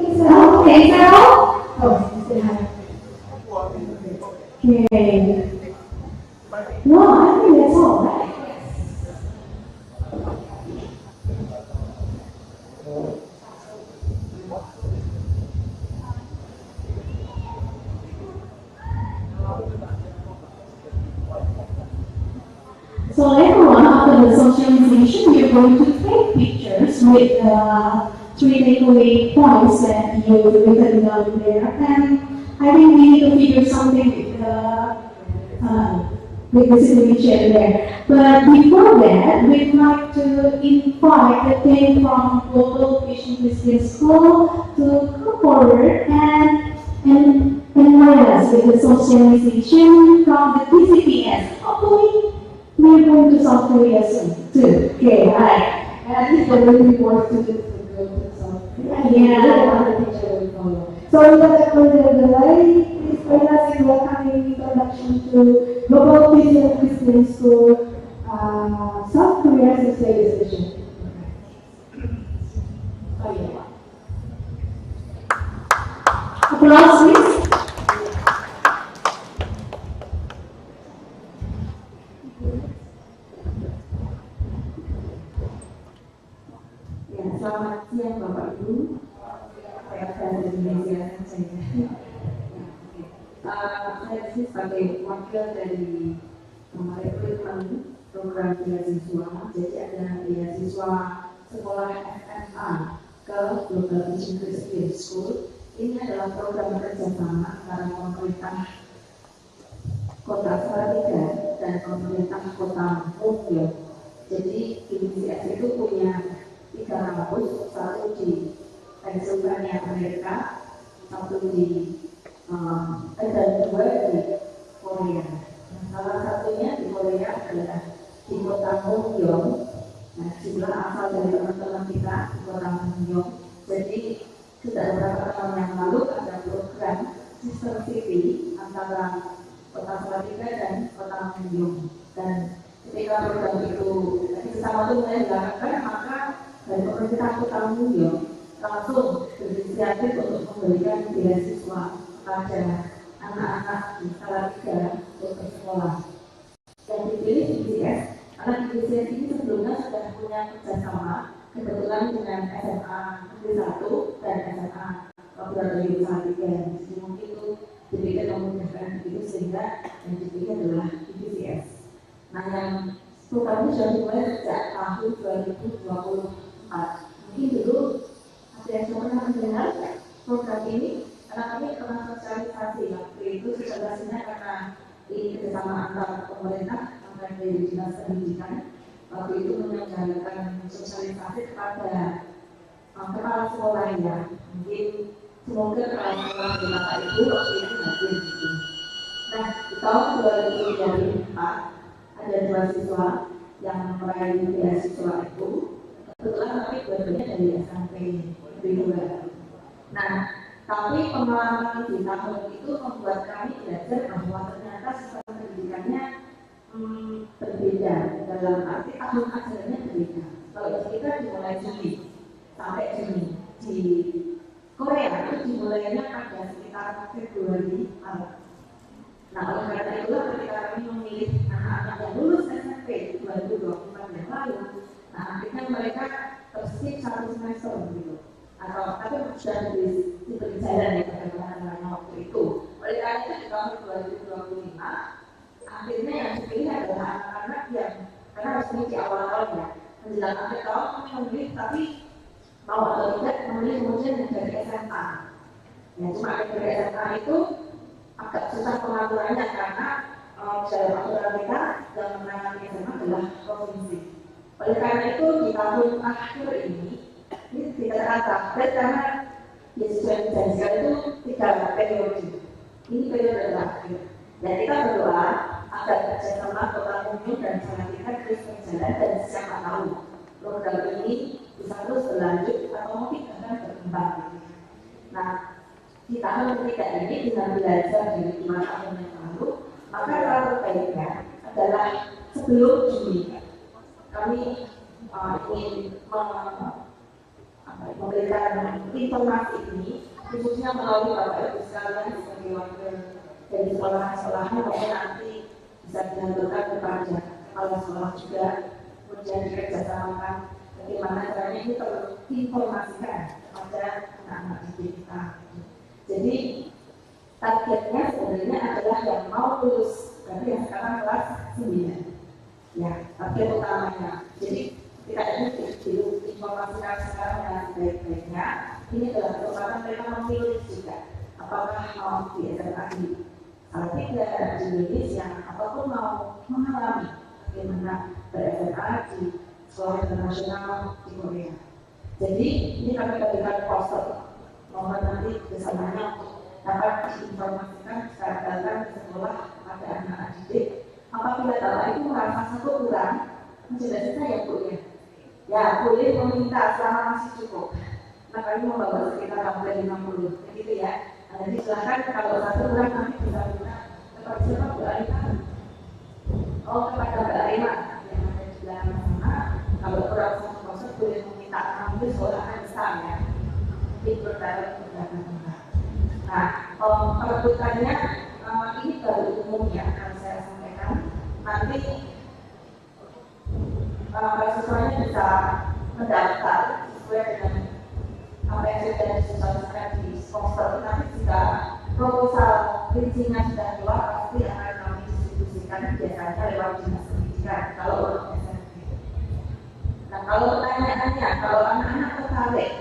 okay, so okay. No, I think that's all right. So everyone, after the socialization, we are going to take pictures with three takeaway points that you've written down there. And I think we need to figure something with the situation there. But before that, we'd like to invite the team from Global Christian School to come forward and enlighten us with the socialization from the TCPS. Hopefully, we're going to South Korea soon, too. Okay, right. And I think there will be more students to go to South Korea. Yeah. The teacher will follow. So without further delay, please join us in welcoming introduction to Global Christian School, South Korea's State Division. Oh, yeah. Applause, please. Ya, selamat siang Bapak Ibu. Saya dari Indonesia saya. Saya di sini sebagai wakil dari rekrutmen program beasiswa. Jadi ada beasiswa sekolah SMA ke Global University School. Ini adalah program kerjasama antara pemerintah Kota Selatan dan pemerintah Kota Mungil. Jadi IMCS itu punya 3 kampus, satu di Pennsylvania Amerika, satu di dan 2 di Korea. Nah, salah satunya di Korea adalah di Kota Mungil. Nah, jumlah asal dari teman-teman kita di Kota Mungil. Jadi sudah beberapa tahun yang lalu ada program sister city antara Kota Selatan dan Kota Mungil. Dan ketika program itu bersama itu mulai dilakukan, maka dari pemerintah Kota Mungil langsung berinisiatif untuk memberikan beasiswa pada anak-anak di Salatiga untuk bersekolah. Yang dipilih ICS, karena ICS ini sebelumnya sudah punya kerjasama kebetulan dengan SMA Negeri 1 dan SMA Laboratorium Salatiga. Jadi mungkin itu dipikir memudahkan itu sehingga yang dipilih adalah ICS. Nah, yang program ini sudah dimulai sejak tahun 2024. Mungkin dulu ada yang pernah mendengar program ini, karena kami pernah sosialisasi waktu itu sosialisasinya karena ini kerjasama antara pemerintah dan dari dinas pendidikan. Waktu itu menyelenggarakan sosialisasi kepada kepala sekolah ya. Mungkin semoga kepala sekolah di mata itu waktu itu hadir gitu. Nah, di tahun 2024 ada 2 siswa yang meraih beasiswa itu. Kebetulan tapi dua-duanya dari SMP Negeri 2. Nah, tapi pengalaman di tahun itu membuat kami belajar bahwa ternyata sistem pendidikannya berbeda, dalam arti tahun ajarannya berbeda. Kalau di kita dimulai Juni sampai Juni, di Korea itu dimulainya pada sekitar Februari Maret. Nah, oleh karena itulah ketika kami memilih anak-anak yang lulus SMP 2024 yang lalu, nah akhirnya mereka terskip 1 semester gitu. Atau tapi sudah diberi jalan ya pada anak-anak waktu itu. Oleh karena itu di tahun 2025 akhirnya yang dipilih adalah anak-anak yang karena harus di awal-awal ya menjelang akhir tahun kami memilih, tapi mau atau tidak memilih kemudian yang dari SMA. Ya cuma dari SMA itu agak susah pengaturannya karena dalam aturan kita yang menangani SMA adalah provinsi. Oleh karena itu di tahun akhir ini tidak terakhir karena Yesus yang dijanjikan itu 3 periode. Ini periode terakhir. Dan kita berdoa agar kerjasama Kota Mungil dan Selatan terus berjalan dan siapa tahu program ini bisa terus berlanjut atau mungkin akan berkembang. Nah, di tahun ketiga ini dengan belajar dari 5 tahun yang lalu, maka cara terbaiknya adalah sebelum Juni kami ingin memberikan informasi ini khususnya melalui Bapak Ibu sekalian sebagai wakil dari sekolah-sekolahnya, maupun nanti bisa dilakukan kepada kepala sekolah juga, kemudian dikerjasamakan bagaimana caranya ini terinformasikan kepada anak-anak didik kita. Jadi targetnya sebenarnya adalah yang mau lulus, berarti yang sekarang kelas 9 ya, target utamanya. Jadi kita ini diinformasikan sekarang dengan sebaik-baiknya. Ini adalah kesempatan mereka memilih juga apakah mau di SMA di Salatiga di Indonesia ataupun mau mengalami bagaimana ber-SMA di sekolah internasional di Korea. Jadi ini kami berikan poster, mohon nanti bersamanya untuk dapat diinformasikan secara datang ke sekolah kepada anak didik. Apabila bapak itu merasa satu kurang, menjelaskan ya Bu ya boleh meminta selama masih cukup. Nah kami membawa sekitar hampir 50, begitu ya. Nah, jadi silahkan kalau satu kurang nanti bisa minta kepada siapa Bu Arima? Oh kepada Mbak Arima yang ada di belakang sana. Kalau kurang satu poster boleh meminta, ambil sekolah besar ya. Ini berdarah. Nah perizinan sudah keluar pasti akan kami distribusikan biasanya lewat dinas pendidikan kalau untuk SMP. Nah kalau pertanyaannya, kalau anak-anak tertarik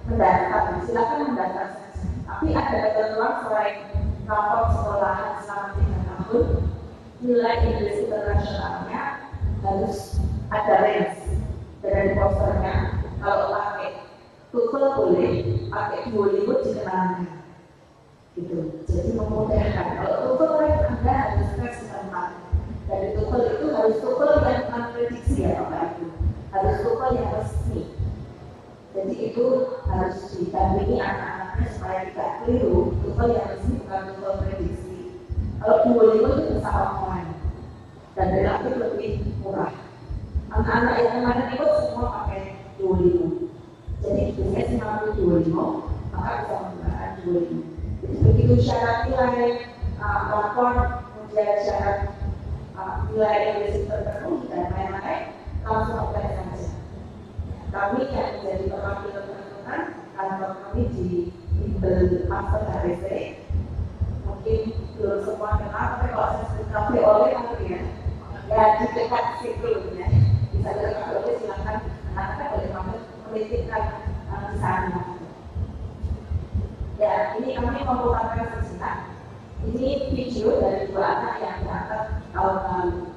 mendaftar, silakan mendaftar saja. Tapi ada ketentuan selain rapor sekolahan selama 3 tahun, nilai Inggris internasionalnya harus ada range. Dan posternya kalau pakai TOEFL boleh, pakai Duolingo dikenalkan. Gitu. Jadi memudahkan. Kalau TOEFL Anda harus tes tempat. Dari TOEFL itu harus TOEFL yang bukan prediksi ya Bapak Ibu. Harus TOEFL yang resmi. Jadi itu harus didampingi anak-anaknya supaya tidak keliru. TOEFL yang resmi bukan TOEFL prediksi. Kalau Duolingo itu bisa online dan relatif lebih murah. Anak-anak yang kemarin ikut semua pakai Duolingo. Jadi biasanya 50 Duolingo, maka bisa menggunakan Duolingo. Jadi begitu syarat nilai lapor, kemudian syarat nilai Inggris terpenuhi dan lain-lain, langsung apply saja. Kami yang menjadi perwakilan teman-teman, kantor kami di Bimbel Master HRC, mungkin belum semua kenal, tapi kalau saya sebut kafe oleh ya di dekat situ ya. Bisa dilakukan oleh silakan anak-anak boleh kami menitipkan di sana. Ya, ini kami memputarkan sejenak. Ini video dari 2 anak yang berangkat tahun lalu.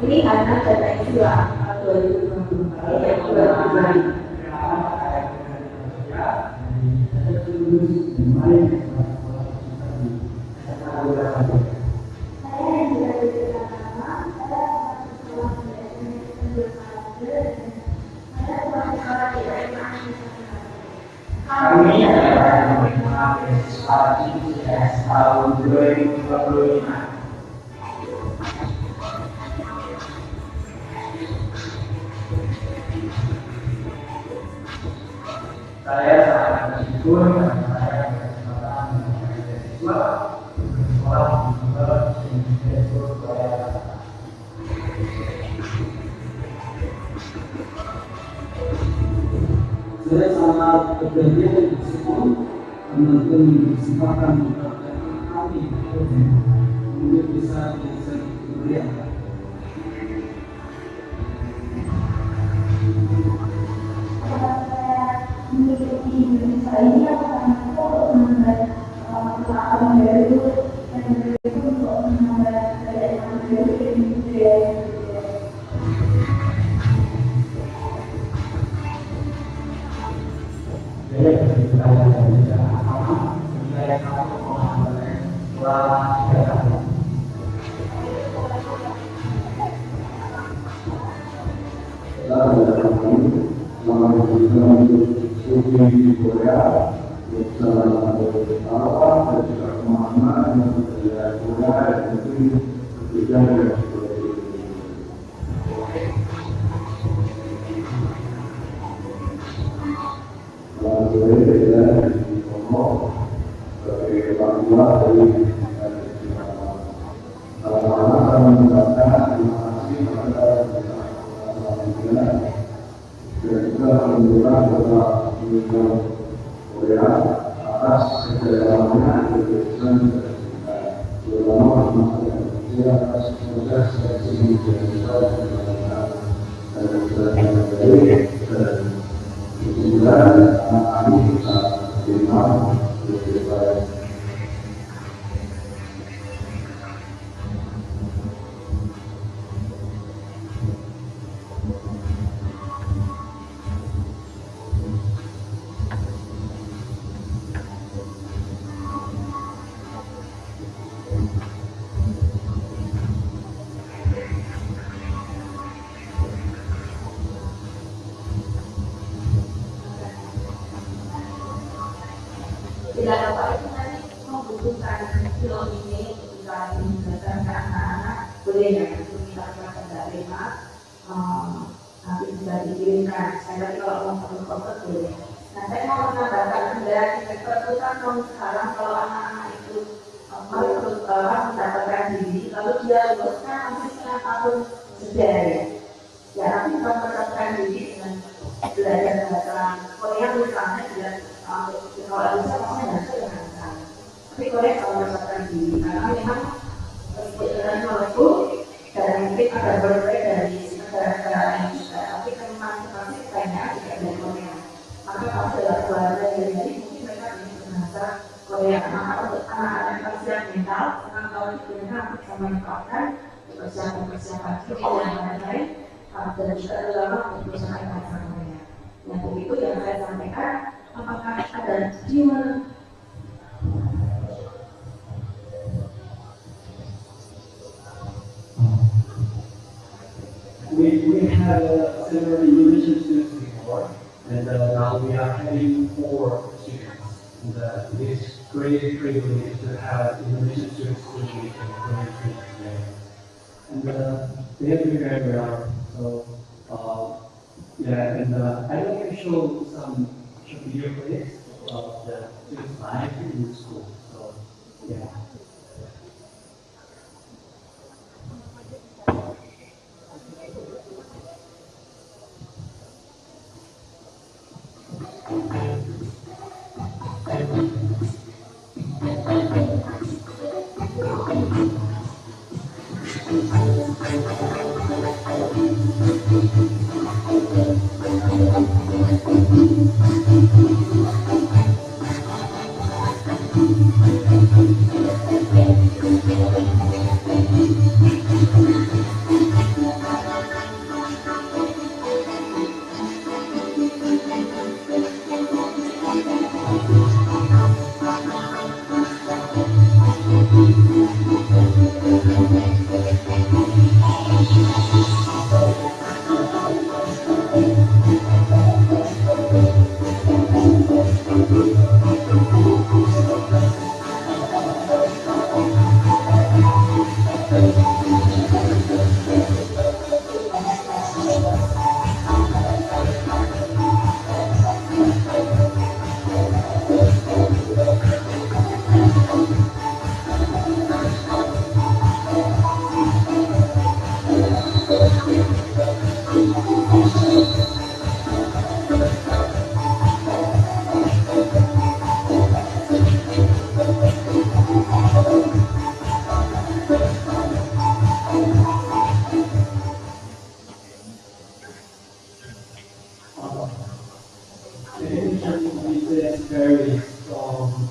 Ini anak data istilah 2020 yang berarti kami adalah GCS tahun 2025. Saya sangat bersyukur karena saya berkesempatan menjadi siswa bersekolah di Shcool Korea. Saya sangat berbahagia dan bersyukur karena Tuhan kesempatan mempercayakan kami untuk bisa menjadi Korea. Mengikuti Indonesia ini akan untuk menambah pengetahuan baru dan itu untuk menambah keadaan baru di Indonesia. Jadi kita bisa sama sebagai satu pengalaman selama 3 tahun. Di Korea, salah satu awal dan juga pemahaman yang berbeda Korea dan itu berbeda dengan Korea. Saya di Kongo sebagai orang tua dari anak-anak saya mengucapkan terima kasih kepada dan juga menunjukkan bahwa Korea atas kerjasamanya keputusan terutama masalah Indonesia atas proses seleksi dan juga anak-anak bisa terima lebih baik. tidak apa-apa. boleh ya, itu kita tidak terima, nanti bisa dikirimkan. Saya tadi kalau mau foto boleh. Nah, saya mau menambahkan kendala itu kan sekarang kalau anak-anak itu mendapatkan diri, lalu dia lulus kan masih setengah tahun saja ya. Ya, nanti kalau mendapatkan diri dengan belajar bahasa Korea misalnya, dia kalau bisa maksudnya bahasa dengan sana. Tapi Korea kalau mendapatkan diri, karena memang kebetulan itu dan mungkin ada berbeda dari negara-negara lain juga, tapi memang pasti banyak juga dari Korea. Maka kalau dalam keluarga dari mungkin mereka bisa bahasa Korea. Maka untuk anak-anak yang persiap mental, senang tahu itu mereka bisa menyebabkan persiapan skill yang lain dan juga terutama untuk berusaha bahasa Korea. Yang begitu yang saya sampaikan, apakah ada jiwa we had several Indonesian students before, and now we are having 4 students. And it is great privilege to have Indonesian students studying in Korean today. And they have been very well. So yeah, and I would like to show some video clips of the students' life in the school. So yeah. Varies from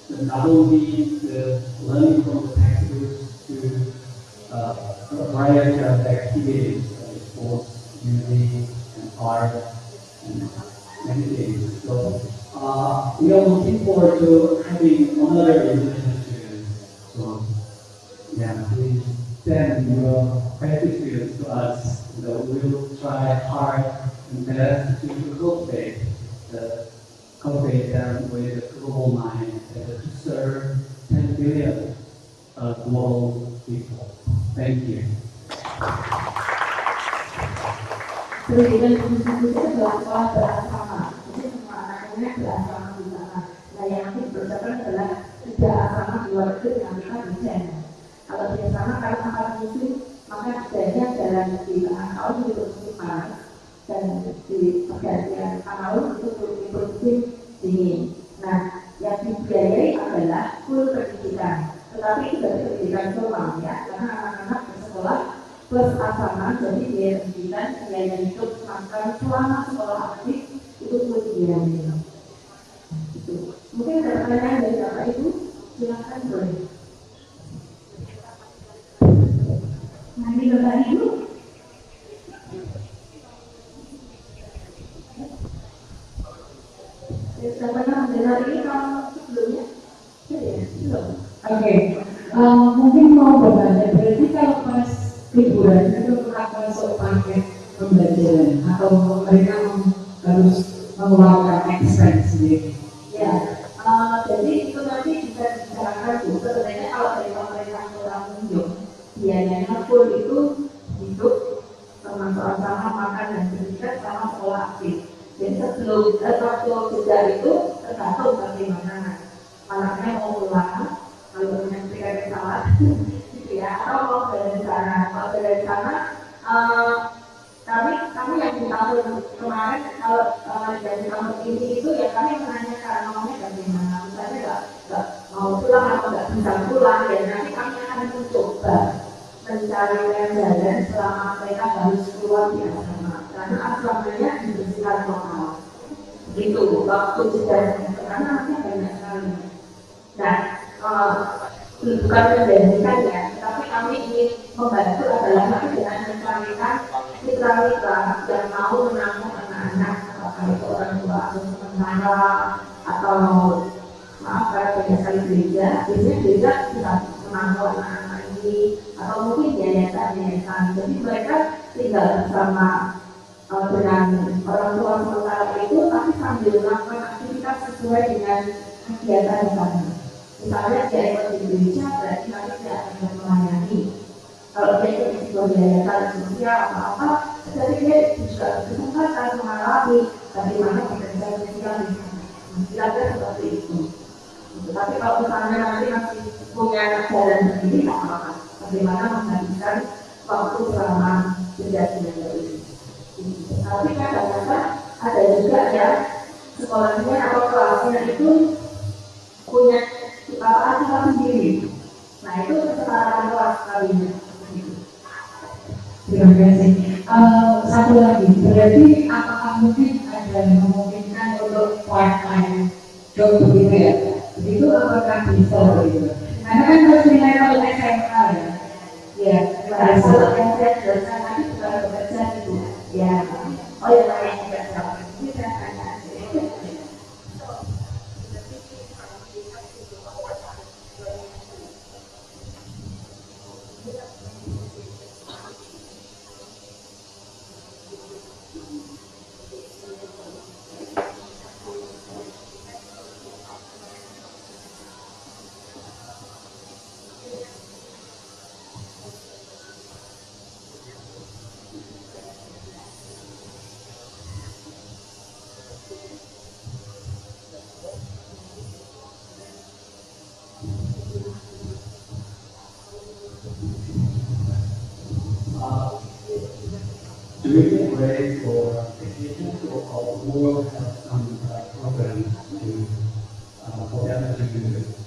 the novelty, the learning from the textbooks to a variety of activities like sports, music, and art, and many things. So we are looking forward to having another Indonesian student. So yeah, please send your gratitude to us. We will try hard and best to cultivate them with a global mind and to serve 10 billion global people. Thank you. Pendidikan khusus itu adalah sekolah berasrama. Jadi semua anak-anaknya berasrama di sana. Nah, yang nanti berusaha adalah tidak asrama di luar itu yang kita bisa. Kalau di asrama karena tempat musim, maka sebenarnya jalan di tengah tahun itu musim panas dan di pergantian tahun itu musim dingin. Nah, yang dibiayai adalah full pendidikan. Tetapi itu dari pendidikan formal ya, karena anak-anak bersekolah plus asrama, jadi biaya pendidikan, biaya hidup, makan selama sekolah aktif itu full biaya. Gitu. Mungkin ada pertanyaan dari Bapak Ibu, silakan boleh. Nanti Bapak Ibu. Sudah pernah mendengar ini kalau sebelumnya? Ya, belum. Oke, mungkin mau bertanya, berarti kalau pas liburan itu akan masuk paket pembelajaran atau mereka harus mengeluarkan expense sendiri? Ya, jadi itu nanti bisa dibicarakan juga. Sebenarnya kalau dari pemerintah kurang menunjuk, biayanya full itu hidup sama makan dan pendidikan sama sekolah aktif. Jadi sebelum waktu jeda itu tergantung bagaimana anaknya mau pulang, kalau menyampaikan salah gitu ya, atau mau dari sana. Kalau dari sana kami yang di tahun kemarin kalau dari tahun ini itu ya kami menanyakan maunya bagaimana, misalnya nggak mau pulang atau nggak bisa pulang ya nanti kami akan mencoba mencari jalan selama mereka harus keluar di asrama karena asramanya dibersihkan lokal gitu waktu sejarahnya karena nanti banyak sekali. Nah bukan menjanjikan ya, tapi kami ingin membantu adalah kami dengan mencarikan mitra-mitra yang mau menampung anak-anak apakah itu orang tua atau sementara atau maaf kalau banyak sekali gereja, biasanya gereja bisa menampung anak-anak ini atau mungkin yayasan-yayasan. Jadi mereka tinggal bersama dengan orang tua sementara itu, tapi sambil melakukan aktivitas sesuai dengan kegiatan di sana. Misalnya dia ikut di gereja, berarti nanti dia akan melayani. Kalau dia ikut di sebuah yayasan sosial atau apa, jadi dia juga berkesempatan mengalami bagaimana bekerja sosial di sana. Kira-kira seperti itu. Tapi kalau misalnya nanti masih punya jalan sendiri, tak apa-apa. Bagaimana menghabiskan waktu selama jeda ini. Tapi kadang-kadang ada juga ya sekolahnya atau kelasnya itu punya aturan sendiri. Nah itu kesetaraan kelas kalinya. Terima kasih. Satu lagi, berarti apakah mungkin ada yang memungkinkan untuk part time job begitu ya? Itu apakah bisa begitu? Karena kan masih level SMA ya. Ya, kalau yang saya jelaskan tadi bukan bekerja itu. Ya, oh ya lain juga sama. Ini saya tanya. During the break or vacation, we will have some programs to for them to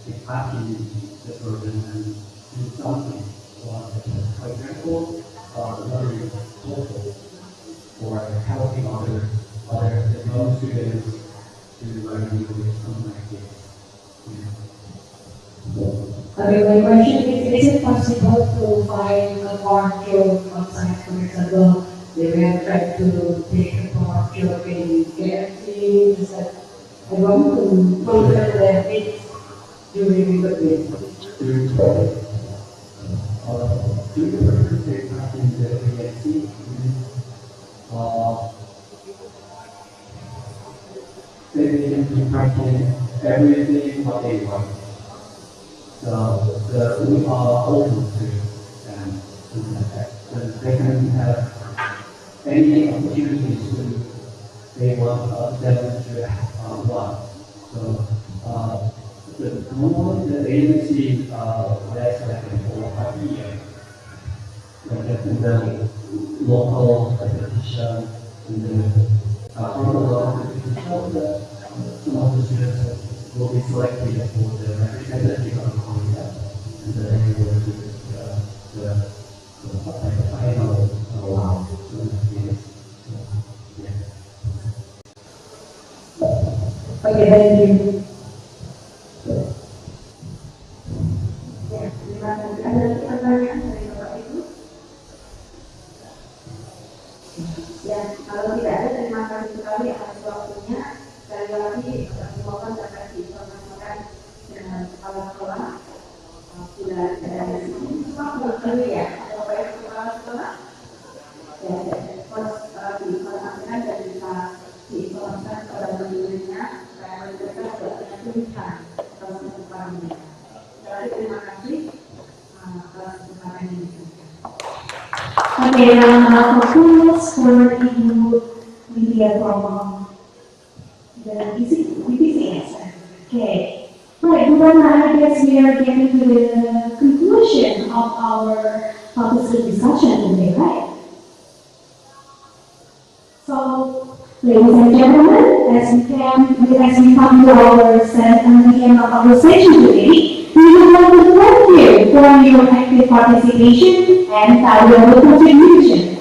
take part in the program and do something. For example, learning social or helping other non-students to learn English, something like this. Okay, my question is it possible to find a part job outside, for example, they will try to take a part job in KFC, just like, I want to fulfill their needs during the day. During the break, do you want to take part in the KFC? They can practice everything what they want. So we are open to them, so they can have any opportunities to they want them to want. So the more the agency less like for a year, the local competition, in the local competition, some of the students will be selected for the representative of Korea, and then they will do the final round. Okay, thank you. Ya, terima kasih. Ada pertanyaan dari Bapak Ibu? Ya, kalau tidak ada, terima kasih sekali atas waktunya. Sekali lagi, semoga dapat diinformasikan dengan kepala sekolah. Bila ada di sini, dulu ya, Bapak Ibu kepala sekolah. Ya, diinformasikan dan bisa diinformasikan kepada pembinanya, supaya mereka Okay, round of applause for Ibu Lydia from the BPCS. Okay. Right, Bukan, I guess we are getting to the conclusion of our focus group discussion today, right? So, ladies and gentlemen, as we come to the end of our session today, we would like to thank you for your active participation and valuable contribution.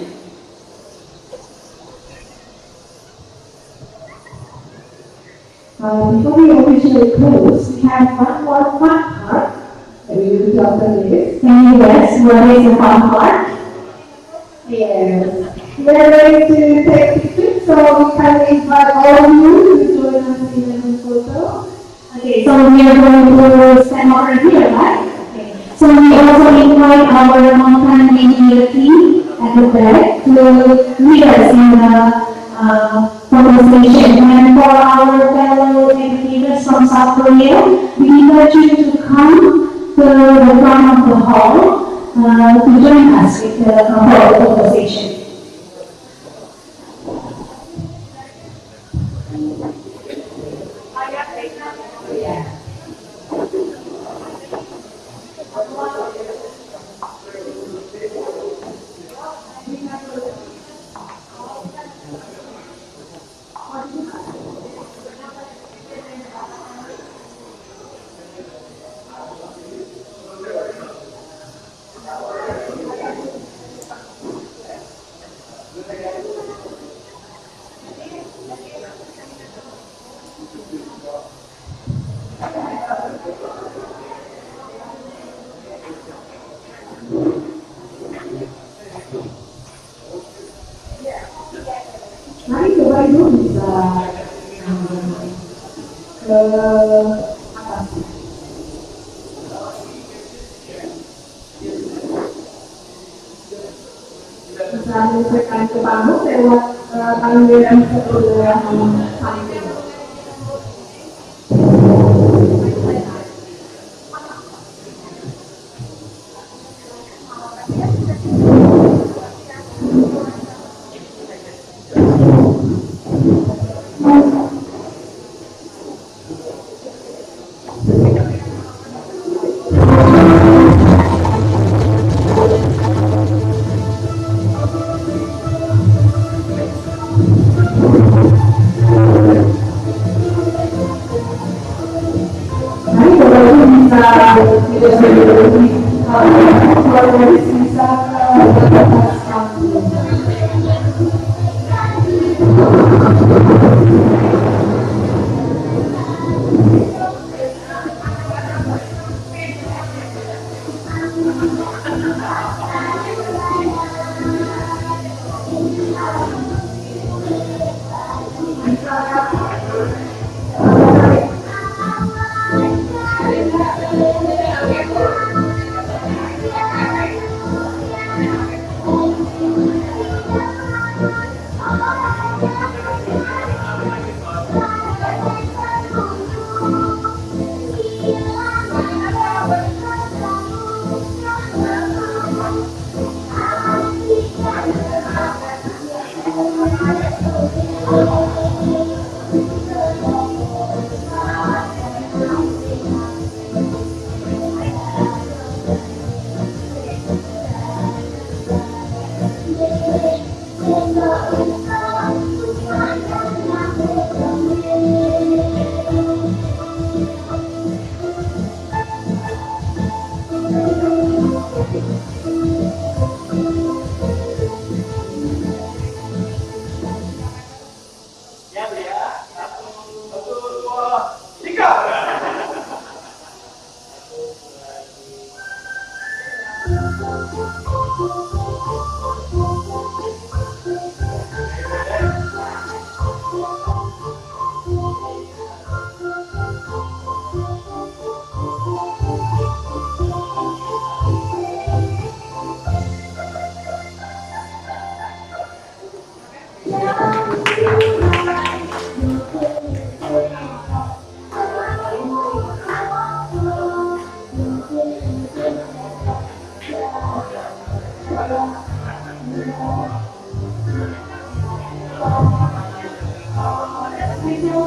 Before we officially close, we have one more fun part that we will do after this. Can you guess what is the fun part? Yes. We are going to take pictures, so we can invite all of you to join us in the photo. Okay, so we are going to stand over here, right? Okay. So we also invite our mountain media team at the back to lead us in the photo station. And for our fellow educators from South Korea, we invite you to come to the front of the hall to join us with the photo station. Mari coba ibu bisa ke atas. Bisa menyesuaikan ke panggung lewat panggung yang sebelah samping.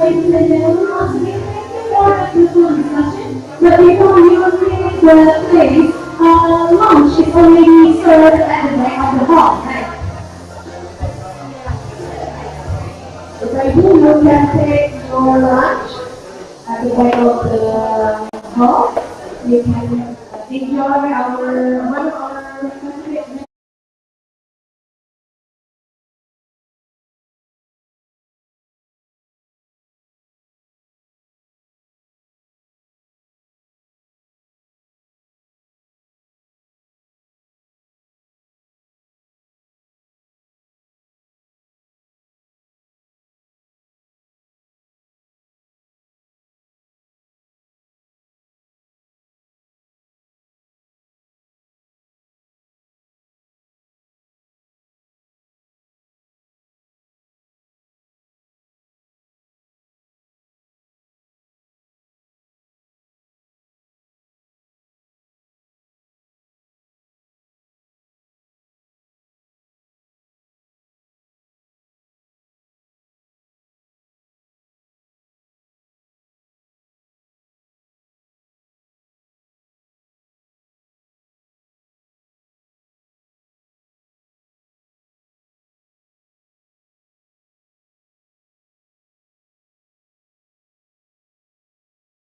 ladies and gentlemen, once again, thank you for a fruitful discussion. But before we continue the place, lunch is already served at the back of the hall. Right? If I do, you can take your lunch at the back of the hall. You can enjoy our